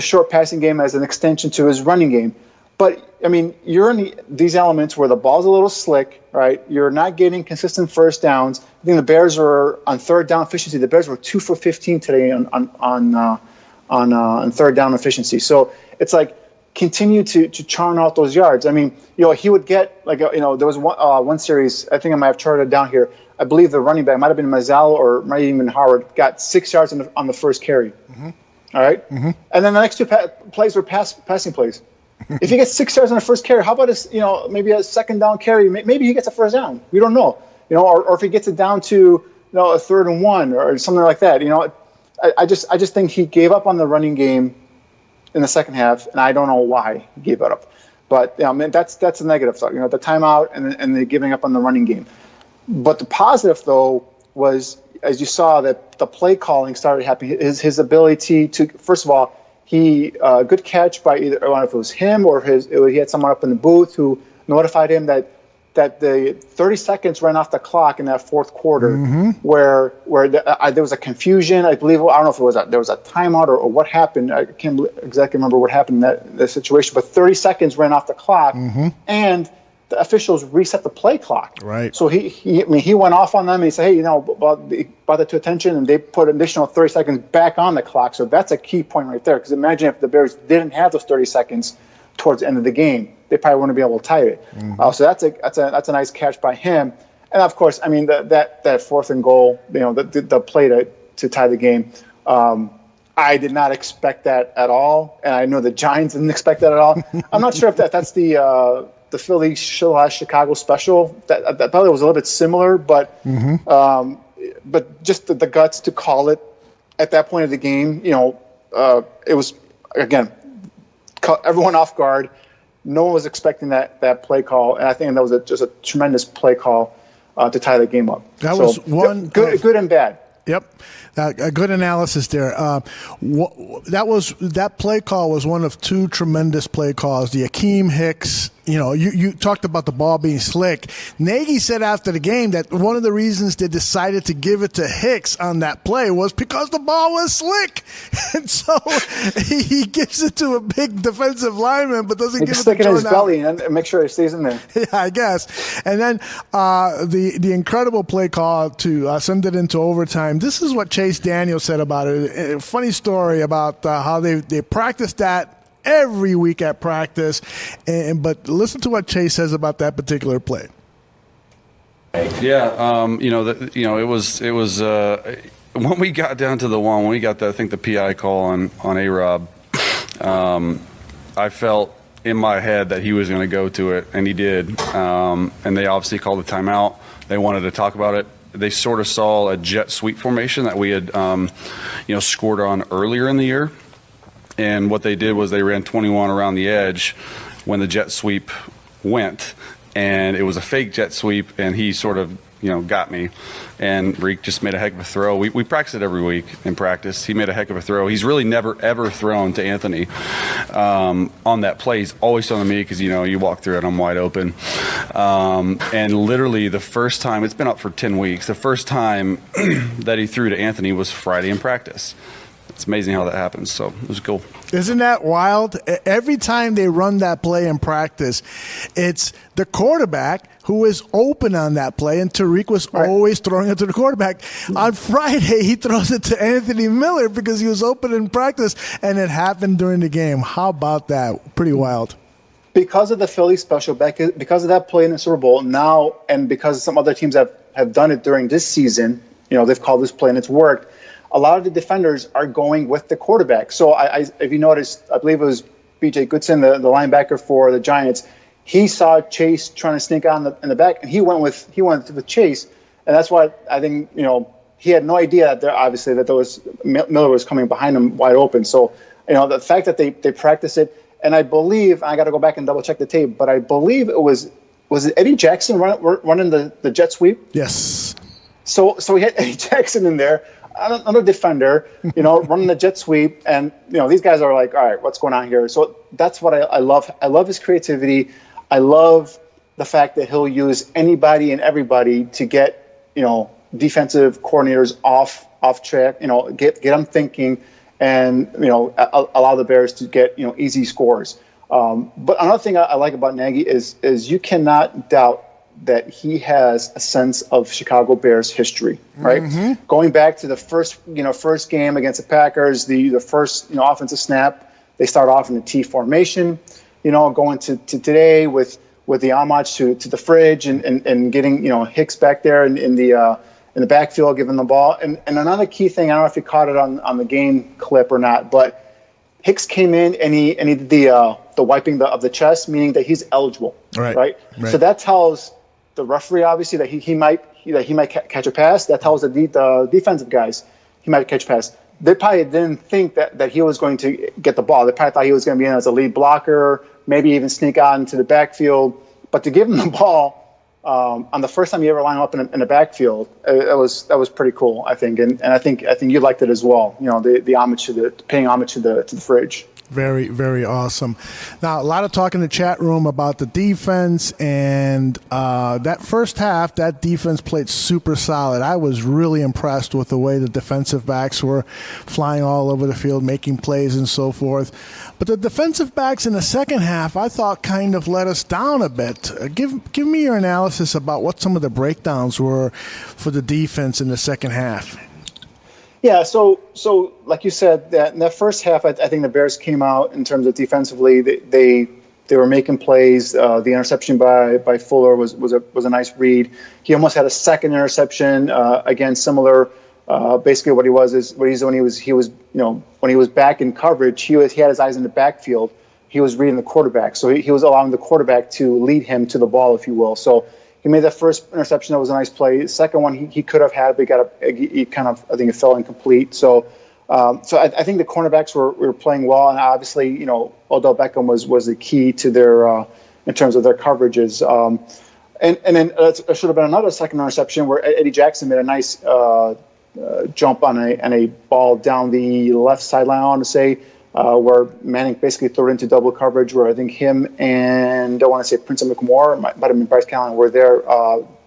short passing game as an extension to his running game. But you're in these elements where the ball's a little slick, right? You're not getting consistent first downs. I think the Bears were on third down efficiency. The Bears were 2 for 15 today on third down efficiency. So it's like, continue to churn out those yards. He would get there was one series, I think I might have charted it down here. I believe the running back might have been Mazzell or might have even been Howard, got 6 yards on the first carry. Mm-hmm. All right, and then the next 2 plays were passing plays. If he gets 6 yards on the first carry, how about maybe a second down carry? Maybe he gets a first down. We don't know. Or if he gets it down to a 3rd and 1 or something like that. I just think he gave up on the running game in the second half, and I don't know why he gave it up. But that's a negative stuff. The timeout and the giving up on the running game. But the positive though was, as you saw, that the play calling started happening. His ability to, first of all, good catch by either, I don't know if it was him or he had someone up in the booth who notified him that the 30 seconds ran off the clock in that fourth quarter, where there was a confusion. I believe, I don't know if there was a timeout or what happened. I can't exactly remember what happened in that situation. But 30 seconds ran off the clock, and the officials reset the play clock. Right. So he went off on them and he said, hey, brought that to attention, and they put an additional 30 seconds back on the clock. So that's a key point right there. Because imagine if the Bears didn't have those 30 seconds towards the end of the game, they probably wouldn't be able to tie it. So that's a nice catch by him. And of course, that 4th and goal, the play to tie the game. I did not expect that at all, and I know the Giants didn't expect that at all. I'm not sure if that's the Philly Chicago special. That probably was a little bit similar, but just the guts to call it at that point of the game. It was, again, caught everyone off guard. No one was expecting that play call, and I think that was just a tremendous play call to tie the game up. That was one good and bad. Yep, a good analysis there. That play call was one of 2 tremendous play calls. The Akeem Hicks you talked about the ball being slick. Nagy said after the game that one of the reasons they decided to give it to Hicks on that play was because the ball was slick. And so he gives it to a big defensive lineman, but doesn't give it to stick it in his Jordan belly and make sure it stays in there. Yeah, I guess. And then the incredible play call to send it into overtime. This is what Chase Daniel said about it. A funny story about how they practiced that every week at practice, but listen to what Chase says about that particular play. Yeah, it was when we got down to when we got I think the PI call on A-Rob, I felt in my head that he was going to go to it, and he did. And they obviously called the timeout. They wanted to talk about it. They sort of saw a jet sweep formation that we had, scored on earlier in the year. And what they did was they ran 21 around the edge when the jet sweep went, and it was a fake jet sweep, and he sort of, got me. And Reek just made a heck of a throw. We practice it every week in practice. He made a heck of a throw. He's really never, ever thrown to Anthony on that play. He's always thrown to me because, you walk through it, I'm wide open. And literally the first time, it's been up for 10 weeks, the first time that he threw to Anthony was Friday in practice. It's amazing how that happens, so it was cool. Isn't that wild? Every time they run that play in practice, it's the quarterback who is open on that play, and Tariq was always throwing it to the quarterback. On Friday, he throws it to Anthony Miller because he was open in practice, and it happened during the game. How about that? Pretty wild. Because of the Philly special, because of that play in the Super Bowl now, and because some other teams have done it during this season, they've called this play and it's worked. A lot of the defenders are going with the quarterback. So if you noticed, I believe it was B.J. Goodson, the linebacker for the Giants. He saw Chase trying to sneak on in the back, and he went with Chase, and that's why I think he had no idea that Miller was coming behind him wide open. So the fact that they practice it, and I believe I got to go back and double check the tape, but I believe it was it Eddie Jackson running the jet sweep? Yes. So he had Eddie Jackson in there. Another defender, running the jet sweep, and these guys are like, all right, what's going on here? So that's what I love. I love his creativity. I love the fact that he'll use anybody and everybody to get defensive coordinators off track. Get them thinking, and allow the Bears to get easy scores. But another thing I like about Nagy is you cannot doubt that he has a sense of Chicago Bears history, right? Mm-hmm. Going back to the first game against the Packers, the first offensive snap, they start off in the T formation. Going to today with the homage to the fridge and getting Hicks back there in the backfield, giving the ball. And another key thing, I don't know if you caught it on the game clip or not, but Hicks came in and he did the wiping of the chest, meaning that he's eligible, right? So that tells the referee, obviously, that he might catch a pass. That tells the defensive guys he might catch a pass. They probably didn't think that he was going to get the ball. They probably thought he was going to be in as a lead blocker, maybe even sneak out into the backfield. But to give him the ball on the first time you ever line up in the backfield, that was pretty cool, I think. And I think you liked it as well. The homage paying homage to the fridge. Very, very awesome. Now, a lot of talk in the chat room about the defense, and that first half, that defense played super solid. I was really impressed with the way the defensive backs were flying all over the field, making plays and so forth. But the defensive backs in the second half, I thought, kind of let us down a bit. Give me your analysis about what some of the breakdowns were for the defense in the second half. Yeah, so like you said, that in that first half, I think the Bears came out in terms of defensively. They were making plays. The interception by Fuller was a nice read. He almost had a second interception. Again, similar. Basically, what he was when he was back in coverage, he had his eyes in the backfield. He was reading the quarterback, so he was allowing the quarterback to lead him to the ball, if you will. So he made that first interception. That was a nice play. The second one he could have had, but I think it fell incomplete. So I think the cornerbacks were playing well, and obviously, Odell Beckham was the key to their in terms of their coverages. And then there should have been another second interception where Eddie Jackson made a nice jump on a ball down the left sideline, I want to say, where Manning basically threw it into double coverage, where I think him and I want to say Prince McMorrow, might have been Bryce Callahan, were there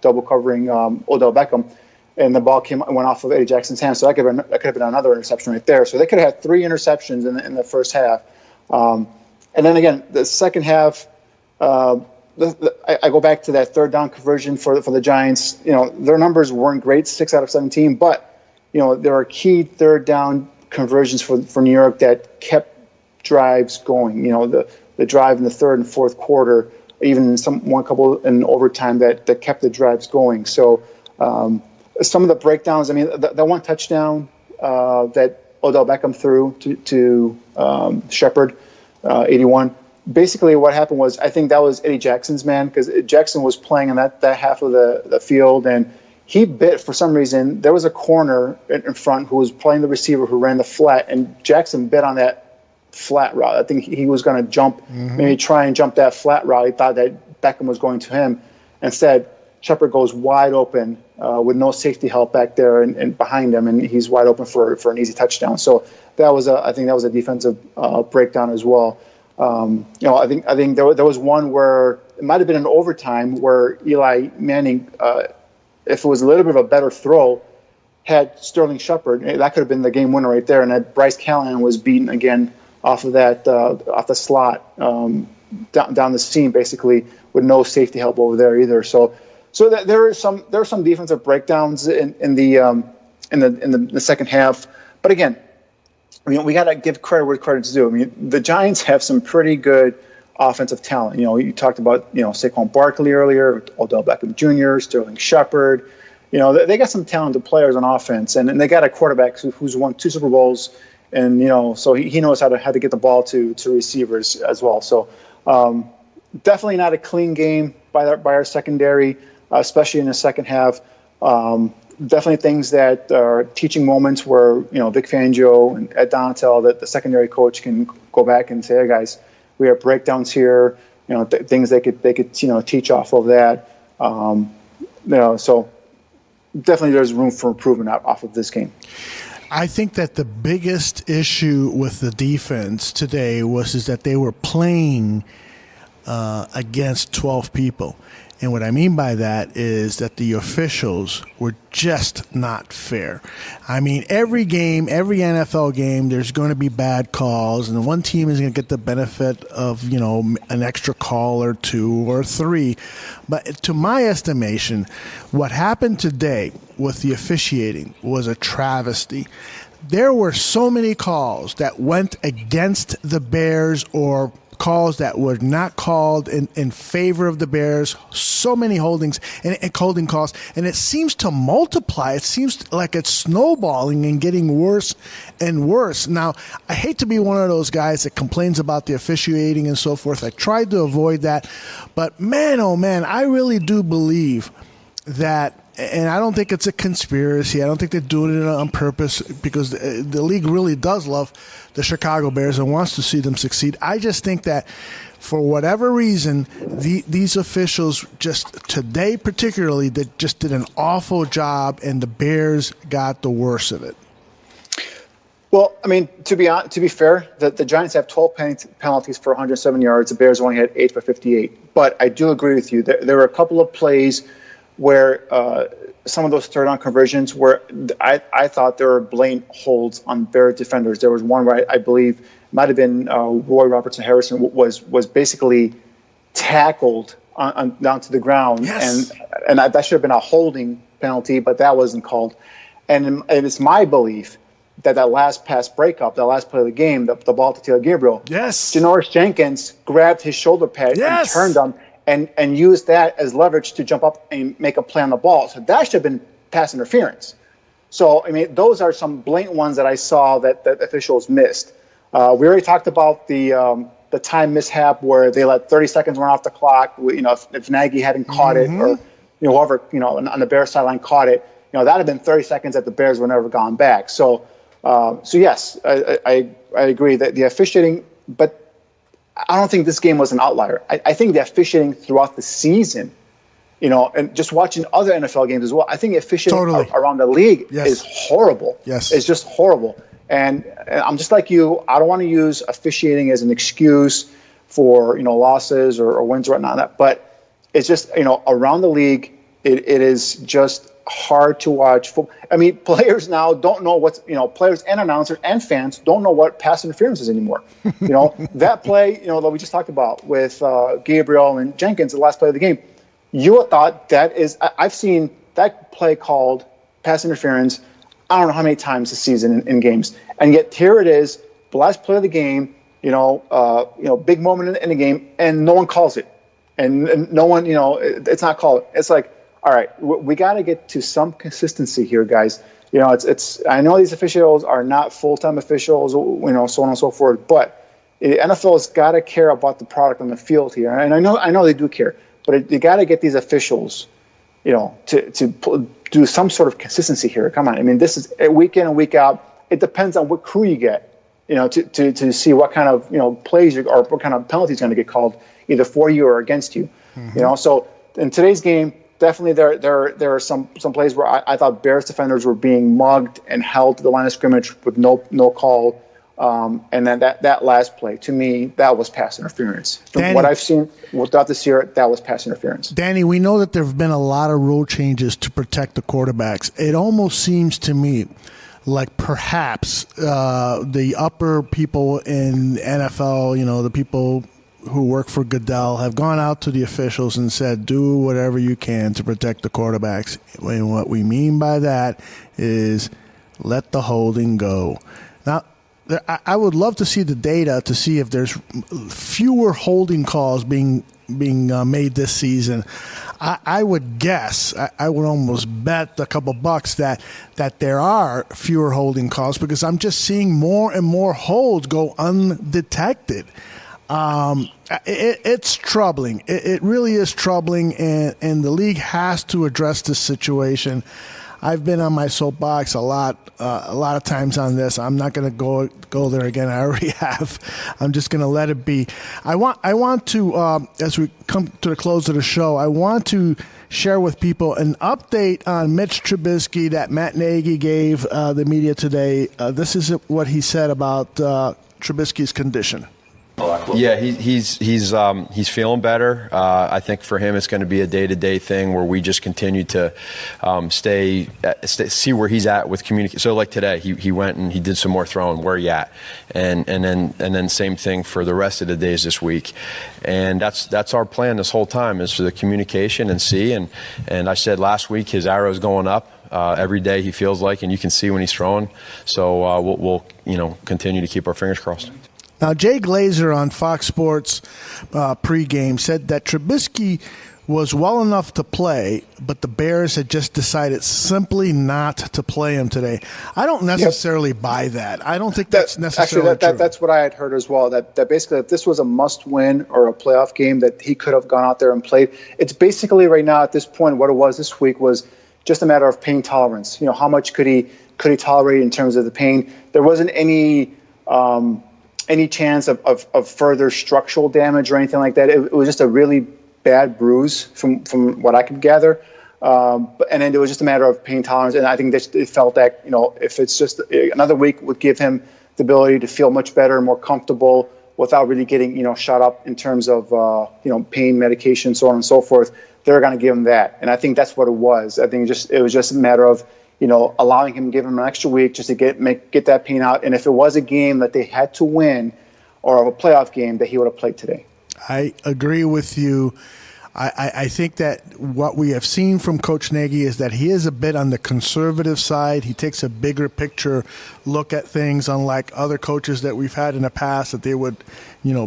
double covering Odell Beckham, and the ball went off of Eddie Jackson's hands. So that could have been another interception right there. So they could have had 3 interceptions in the first half. And then again, the second half, I go back to that third down conversion for the Giants. Their numbers weren't great, 6 out of 17, but there are key third down conversions for New York that kept drives going. The drive in the third and fourth quarter, even one couple in overtime that kept the drives going. So some of the breakdowns. I mean, the one touchdown that Odell Beckham threw to Shepard, 81. Basically, what happened was, I think that was Eddie Jackson's man, because Jackson was playing in that half of the field, and he bit, for some reason, there was a corner in front who was playing the receiver who ran the flat, and Jackson bit on that flat route. I think he was going to jump, maybe try and jump that flat route. He thought that Beckham was going to him. Instead, Shepard goes wide open with no safety help back there and behind him, and he's wide open for an easy touchdown. So I think that was a defensive breakdown as well. I think there was one where it might have been an overtime where Eli Manning, if it was a little bit of a better throw, had Sterling Shepard. That could have been the game winner right there. And that Bryce Callahan was beaten again off of that off the slot down the seam, basically, with no safety help over there either. So there are some defensive breakdowns in the second half. But again, I mean, we got to give credit where credit's due. I mean, the Giants have some pretty good offensive talent. You talked about, Saquon Barkley earlier, Odell Beckham Jr., Sterling Shepard. They got some talented players on offense, and they got a quarterback who's won 2 Super Bowls, and so he knows how to get the ball to receivers as well. So definitely not a clean game by our secondary, especially in the second half. Definitely things that are teaching moments where, Vic Fangio and Ed Donatel, that the secondary coach can go back and say, hey guys, we have breakdowns here, things they could teach off of that. So definitely there's room for improvement off of this game. I think that the biggest issue with the defense today is that they were playing against 12 people. And what I mean by that is that the officials were just not fair. I mean, every game, every NFL game, there's going to be bad calls, and one team is going to get the benefit of, an extra call or 2 or 3. But to my estimation, what happened today with the officiating was a travesty. There were so many calls that went against the Bears or calls that were not called in favor of the Bears, so many holdings and holding calls, and it seems to multiply. It seems like it's snowballing and getting worse and worse. Now, I hate to be one of those guys that complains about the officiating and so forth. I tried to avoid that, but man, oh man, I really do believe that. And I don't think it's a conspiracy. I don't think they're doing it on purpose, because the league really does love the Chicago Bears and wants to see them succeed. I just think that for whatever reason, these officials just today particularly, they just did an awful job, and the Bears got the worst of it. Well, I mean, to be fair, the Giants have 12 penalties for 107 yards. The Bears only had 8 for 58. But I do agree with you. There were a couple of plays where some of those third down conversions where I thought there were blatant holds on Bear defenders. There was one where I believe it might have been Roy Robertson Harrison was basically tackled on down to the ground. Yes. And that should have been a holding penalty, but that wasn't called. And it's my belief that last pass breakup, that last play of the game, the ball to Taylor Gabriel, yes, Janoris Jenkins grabbed his shoulder pad and turned him. And use that as leverage to jump up and make a play on the ball. So that should have been pass interference. So, I mean, those are some blatant ones that I saw that officials missed. We already talked about the time mishap where they let 30 seconds run off the clock. If Nagy hadn't caught it, or whoever on the Bears sideline caught it, that would have been 30 seconds that the Bears would never gone back. So yes, I agree that the officiating, but I don't think this game was an outlier. I think the officiating throughout the season And just watching other NFL games as well, I think officiating around the league is horrible. Yes. It's just horrible. And I'm just like you. I don't want to use officiating as an excuse for, losses or wins or whatnot. But it's just, around the league, it is just hard to watch. I mean, players now don't know players and announcers and fans don't know what pass interference is anymore. That play, that we just talked about with Gabriel and Jenkins, the last play of the game, you would thought I've seen that play called pass interference I don't know how many times this season in games. And yet here it is, the last play of the game, big moment in the game, and no one calls it. And no one, it's not called. It's like, all right, we got to get to some consistency here, guys. I know these officials are not full-time officials, so on and so forth, but the NFL has got to care about the product on the field here. And I know they do care, but you got to get these officials, to do some sort of consistency here. Come on. I mean, this is week in and week out. It depends on what crew you get, to see what kind of, plays or what kind of penalties going to get called either for you or against you. Mm-hmm. So in today's game, definitely there are some plays where I thought Bears defenders were being mugged and held to the line of scrimmage with no call. And then that last play, to me, that was pass interference. From what I've seen throughout this year, that was pass interference. Danny, we know that there have been a lot of rule changes to protect the quarterbacks. It almost seems to me like perhaps the upper people in NFL, the people who work for Goodell, have gone out to the officials and said, do whatever you can to protect the quarterbacks. And what we mean by that is let the holding go. Now, I would love to see the data to see if there's fewer holding calls being made this season. I would guess, I would almost bet a couple bucks that there are fewer holding calls because I'm just seeing more and more holds go undetected. It's troubling. It really is troubling, and the league has to address this situation. I've been on my soapbox a lot of times on this. I'm not going to go there again. I already have. I'm just going to let it be. I want to, as we come to the close of the show, I want to share with people an update on Mitch Trubisky that Matt Nagy gave the media today. This is what he said about Trubisky's condition. Yeah, he's feeling better. I think for him it's going to be a day-to-day thing where we just continue to see where he's at with communication. So like today, he went and he did some more throwing. Where he at? And then same thing for the rest of the days this week. And that's our plan this whole time is for the communication and see. And I said last week his arrow's going up. Every day he feels like, and you can see when he's throwing. So we'll continue to keep our fingers crossed. Now, Jay Glazer on Fox Sports pregame said that Trubisky was well enough to play, but the Bears had just decided simply not to play him today. I don't necessarily buy that. I don't think that's necessarily true. That's what I had heard as well, that basically if this was a must-win or a playoff game that he could have gone out there and played. It's basically right now at this point what it was this week was just a matter of pain tolerance. How much could he tolerate in terms of the pain? There wasn't any chance of further structural damage or anything like that. It was just a really bad bruise from what I could gather. And then it was just a matter of pain tolerance. And I think it felt that, if it's just another week would give him the ability to feel much better, more comfortable without really getting, shot up in terms of, pain medication, so on and so forth. They're going to give him that. And I think that's what it was. I think it was just a matter of, allowing him, give him an extra week just to get that pain out. And if it was a game that they had to win or a playoff game, that he would have played today. I agree with you. I think that what we have seen from Coach Nagy is that he is a bit on the conservative side. He takes a bigger picture look at things, unlike other coaches that we've had in the past, that they would,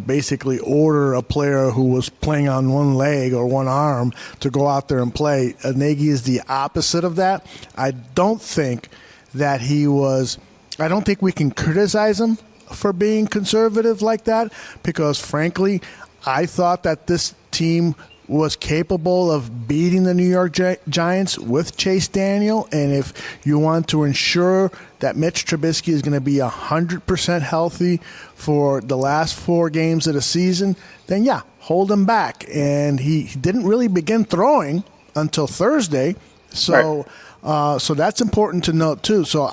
basically order a player who was playing on one leg or one arm to go out there and play. Nagy is the opposite of that. I don't think we can criticize him for being conservative like that because, frankly, I thought that this team was capable of beating the New York Giants with Chase Daniel. And if you want to ensure that Mitch Trubisky is going to be 100% healthy for the last 4 games of the season, then hold him back. And he didn't really begin throwing until Thursday. So, so that's important to note too. So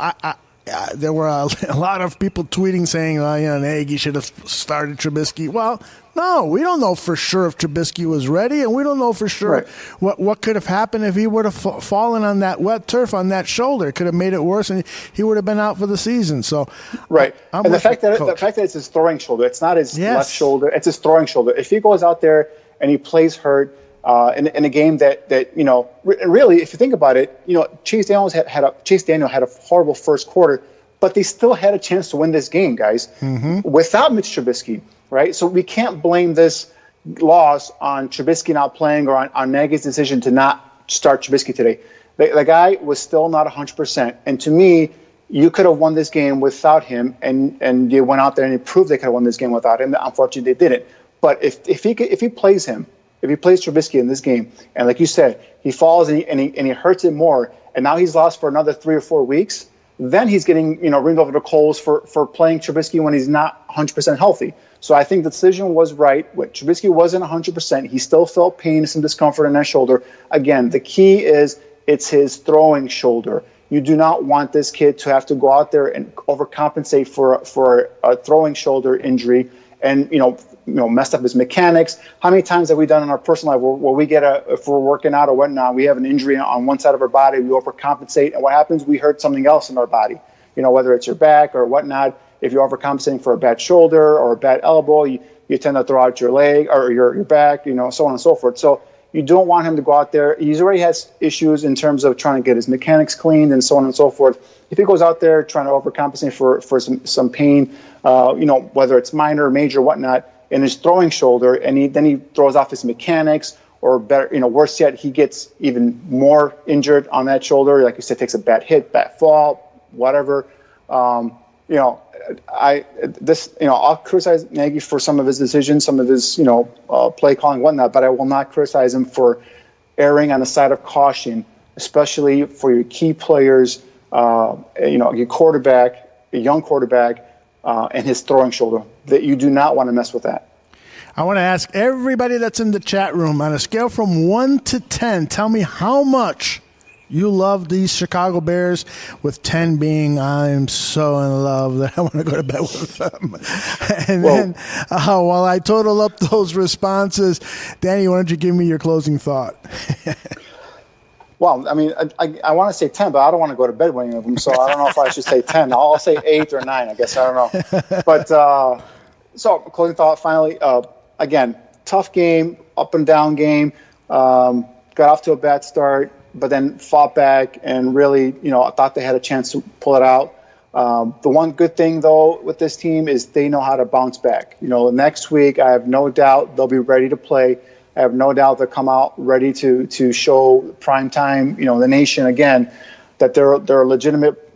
there were a lot of people tweeting saying, Nagy should have started Trubisky. Well, no, we don't know for sure if Trubisky was ready, and we don't know for sure what could have happened if he would have fallen on that wet turf on that shoulder. It could have made it worse, and he would have been out for the season. So, and the fact that it's his throwing shoulder, it's not his left shoulder, it's his throwing shoulder. If he goes out there and he plays hurt in a game that really, if you think about it, Chase Daniel had a horrible first quarter, but they still had a chance to win this game, guys, without Mitch Trubisky. Right, so we can't blame this loss on Trubisky not playing or on Nagy's decision to not start Trubisky today. The guy was still not 100%, and to me, you could have won this game without him, and you went out there and you proved they could have won this game without him. Unfortunately, they didn't. But if he plays Trubisky in this game, and like you said, he falls and he hurts it more, and now he's lost for another 3 or 4 weeks, then he's getting ringed over the coals for playing Trubisky when he's not 100% healthy. So I think the decision was right. When Trubisky wasn't 100%, he still felt pain and some discomfort in that shoulder. Again, the key is it's his throwing shoulder. You do not want this kid to have to go out there and overcompensate for a throwing shoulder injury and messed up his mechanics. How many times have we done in our personal life where we if we're working out or whatnot, we have an injury on one side of our body, we overcompensate, and what happens? We hurt something else in our body. Whether it's your back or whatnot. If you're overcompensating for a bad shoulder or a bad elbow, you tend to throw out your leg or your back, so on and so forth. So you don't want him to go out there. He already has issues in terms of trying to get his mechanics cleaned and so on and so forth. If he goes out there trying to overcompensate for some pain, whether it's minor, major, whatnot, in his throwing shoulder, and then he throws off his mechanics, or better, worse yet, he gets even more injured on that shoulder. Like you said, takes a bad hit, bad fall, whatever. I'll criticize Nagy for some of his decisions, some of his, play calling, whatnot, but I will not criticize him for erring on the side of caution, especially for your key players, your quarterback, a young quarterback, and his throwing shoulder. That you do not want to mess with that. I want to ask everybody that's in the chat room, on a scale from 1 to 10, tell me how much you love these Chicago Bears, with 10 being I'm so in love that I want to go to bed with them. And then while I total up those responses, Danny, why don't you give me your closing thought? Well, I mean, I want to say 10, but I don't want to go to bed with any of them, so I don't know if I should say 10. I'll say 8 or 9, I guess. I don't know. But so closing thought, finally, again, tough game, up and down game, got off to a bad start, but then fought back and really, I thought they had a chance to pull it out. The one good thing, though, with this team is they know how to bounce back. Next week, I have no doubt they'll be ready to play. I have no doubt they'll come out ready to show prime time, the nation again, that they're a legitimate,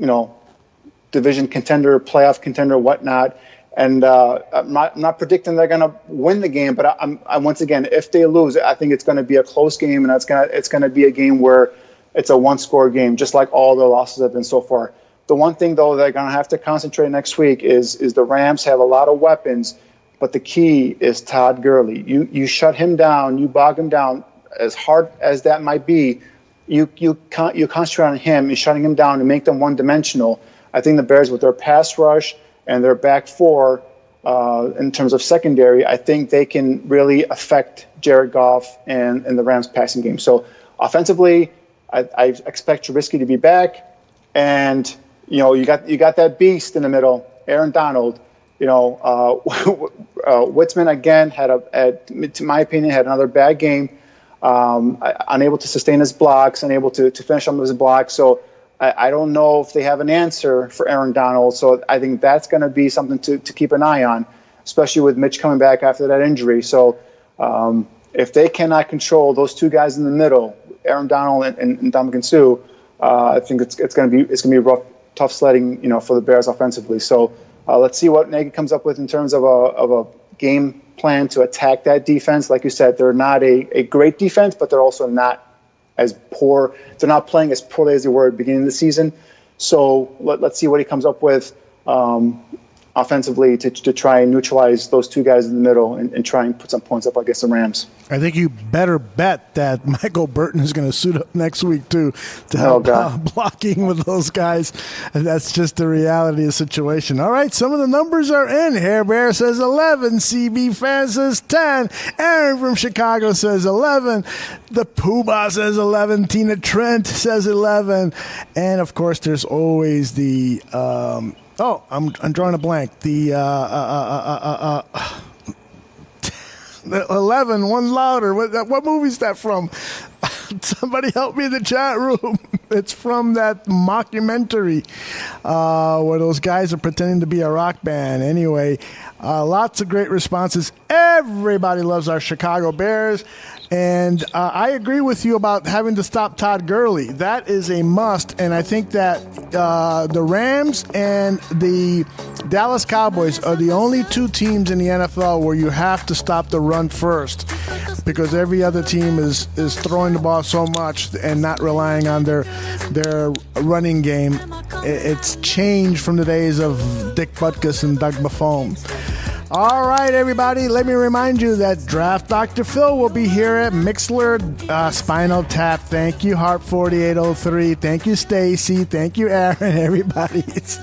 division contender, playoff contender, whatnot. And I'm not predicting they're going to win the game, but I'm once again, if they lose, I think it's going to be a close game, and it's going to be a game where it's a one-score game, just like all the losses have been so far. The one thing, though, they're going to have to concentrate next week is the Rams have a lot of weapons, but the key is Todd Gurley. You shut him down, you bog him down, as hard as that might be. You concentrate on him and shutting him down and make them one-dimensional. I think the Bears, with their pass rush and their back four, in terms of secondary, I think they can really affect Jared Goff and the Rams passing game. So offensively, I expect Trubisky to be back, and you got that beast in the middle, Aaron Donald. Witzman again to my opinion, had another bad game, unable to sustain his blocks, unable to finish some of his blocks. So I don't know if they have an answer for Aaron Donald. So I think that's going to be something to keep an eye on, especially with Mitch coming back after that injury. So if they cannot control those two guys in the middle, Aaron Donald and Ndamukong Suh, I think it's going to be rough, tough sledding, for the Bears offensively. So let's see what Nagy comes up with in terms of a game plan to attack that defense. Like you said, they're not a great defense, but they're also not as poor. They're not playing as poorly as they were at the beginning of the season. So let's see what he comes up with. offensively to try and neutralize those two guys in the middle and try and put some points up against the Rams. I think you better bet that Michael Burton is going to suit up next week, too, to help blocking with those guys. And that's just the reality of the situation. All right, some of the numbers are in. Hair Bear says 11. CB Fan says 10. Aaron from Chicago says 11. The Poobah says 11. Tina Trent says 11. And, of course, there's always the I'm drawing a blank. The 11, one louder. What movie is that from? Somebody help me in the chat room. It's from that mockumentary where those guys are pretending to be a rock band. Anyway, lots of great responses. Everybody loves our Chicago Bears. And I agree with you about having to stop Todd Gurley. That is a must. And I think that the Rams and the Dallas Cowboys are the only two teams in the NFL where you have to stop the run first, because every other team is throwing the ball so much and not relying on their running game. It's changed from the days of Dick Butkus and Doug Buffon. All right, everybody, let me remind you that Draft Dr. Phil will be here at Mixler Spinal Tap. Thank you, Heart 4803. Thank you, Stacy. Thank you, Aaron. Everybody's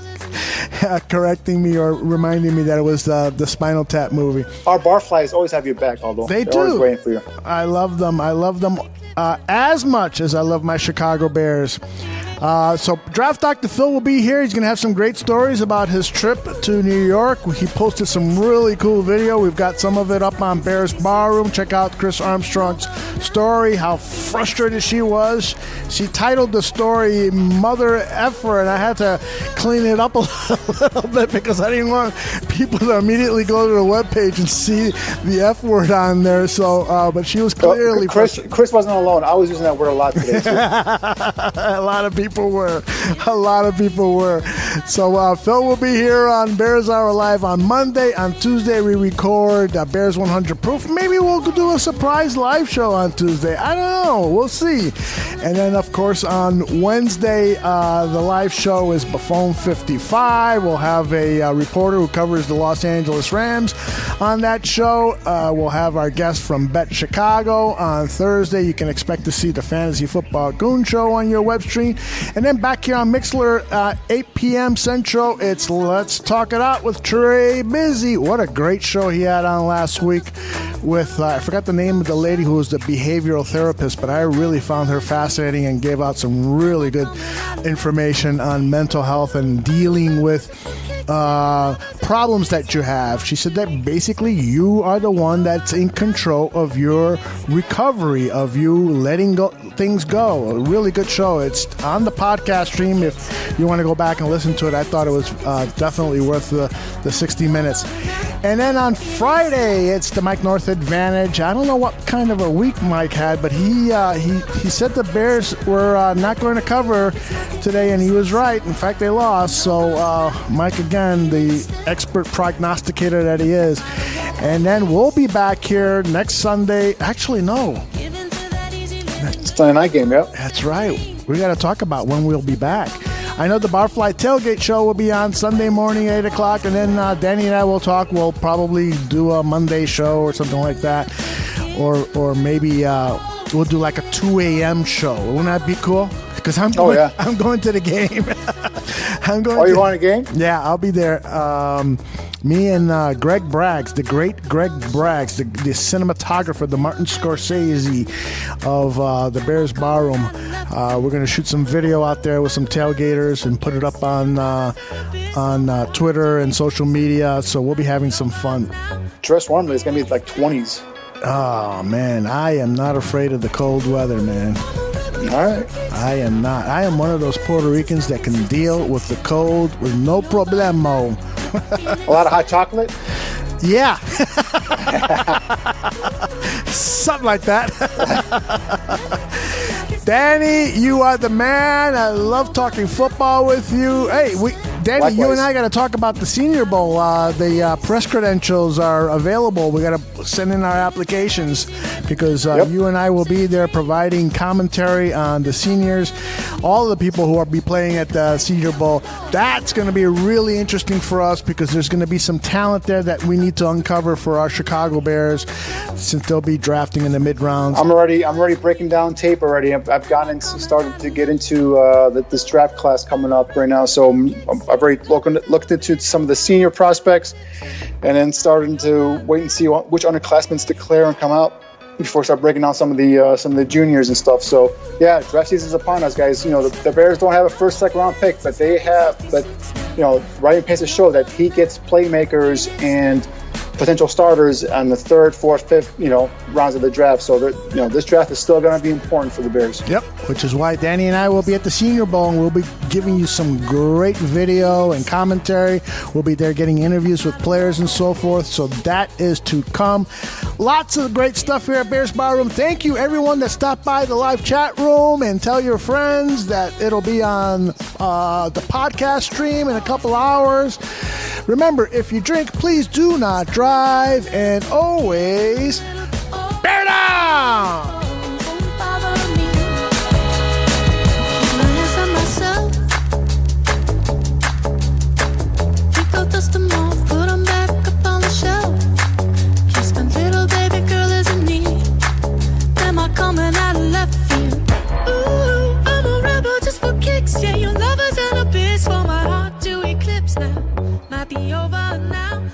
correcting me or reminding me that it was the Spinal Tap movie. Our Barflies always have your back, Aldo. They're always waiting for you. I love them. I love them as much as I love my Chicago Bears. So Draft Dr. Phil will be here. He's going to have some great stories about his trip to New York. He posted some really cool video. We've got some of it up on Bears Barroom. Check out Chris Armstrong's story, how frustrated she was. She titled the story Mother Effer, and I had to clean it up a little bit because I didn't want people to immediately go to the webpage and see the F word on there. So, but she was clearly Chris wasn't alone. I was using that word a lot today, too. A lot of people were. So Phil will be here on Bears Hour Live on Monday. On Tuesday, we record Bears 100 Proof. Maybe we'll do a surprise live show on Tuesday. I don't know. We'll see. And then, of course, on Wednesday, the live show is Buffon 55. We'll have a reporter who covers the Los Angeles Rams on that show. We'll have our guest from Bet Chicago. On Thursday, you can expect to see the Fantasy Football Goon Show on your web stream. And then back here on Mixler, 8 p.m. Central, it's Let's Talk It Out with Trey Busy. What a great show he had on last week with, I forgot the name of the lady who was the behavioral therapist, but I really found her fascinating and gave out some really good information on mental health and dealing with problems that you have. She said that basically you are the one that's in control of your recovery, of you letting things go. A really good show. It's on the podcast stream if you want to go back and listen to it. I thought it was definitely worth the 60 minutes. And then on Friday, it's the Mike North Advantage. I don't know what kind of a week Mike had, but he said the Bears were not going to cover today, and he was right. In fact, they lost. So Mike, again, the expert prognosticator that he is. And then we'll be back here next Sunday. Actually, no. It's Sunday night game, yep. That's right. We got to talk about when we'll be back. I know the Barfly Tailgate Show will be on Sunday morning, 8 o'clock, and then Danny and I will talk. We'll probably do a Monday show or something like that. Or maybe we'll do like a 2 a.m. show. Wouldn't that be cool? Because I'm going to the game. You want a game? Yeah, I'll be there. Me and Greg Braggs, the great Greg Braggs, the cinematographer, the Martin Scorsese of the Bears Barroom. We're going to shoot some video out there with some tailgaters and put it up on Twitter and social media. So we'll be having some fun. Dress warmly. It's going to be like 20s. Oh, man. I am not afraid of the cold weather, man. All right. I am not. I am one of those Puerto Ricans that can deal with the cold with no problemo. A lot of hot chocolate? Yeah. Something like that. Danny, you are the man. I love talking football with you. Hey, Danny, Likewise. you and I got to talk about the Senior Bowl. The press credentials are available. We got to send in our applications because you and I will be there providing commentary on the seniors, all the people who will be playing at the Senior Bowl. That's going to be really interesting for us because there's going to be some talent there that we need to uncover for our Chicago Bears since they'll be drafting in the mid-rounds. I'm already breaking down tape already. I've started to get into this draft class coming up right now. So I've already looked into some of the senior prospects and then starting to wait and see which underclassmen declare and come out before I start breaking down some of the juniors and stuff. So yeah, draft season's upon us, guys. You know, the Bears don't have a first, second round pick, but they have. But you know, Ryan Pace has shown that he gets playmakers and potential starters on the third, fourth, fifth, rounds of the draft. So this draft is still going to be important for the Bears. Yep, which is why Danny and I will be at the Senior Bowl, and we'll be giving you some great video and commentary. We'll be there getting interviews with players and so forth. So that is to come. Lots of great stuff here at Bears Barroom. Thank you, everyone that stopped by the live chat room, and tell your friends that it'll be on the podcast stream in a couple hours. Remember, if you drink, please do not drive, and always bear down! Dust them off, put them back up on the shelf. Kiss my little baby girl is in need. Am I coming out of left field? Ooh, I'm a rebel just for kicks. Yeah, your love is an abyss for my heart to eclipse now. Might be over now.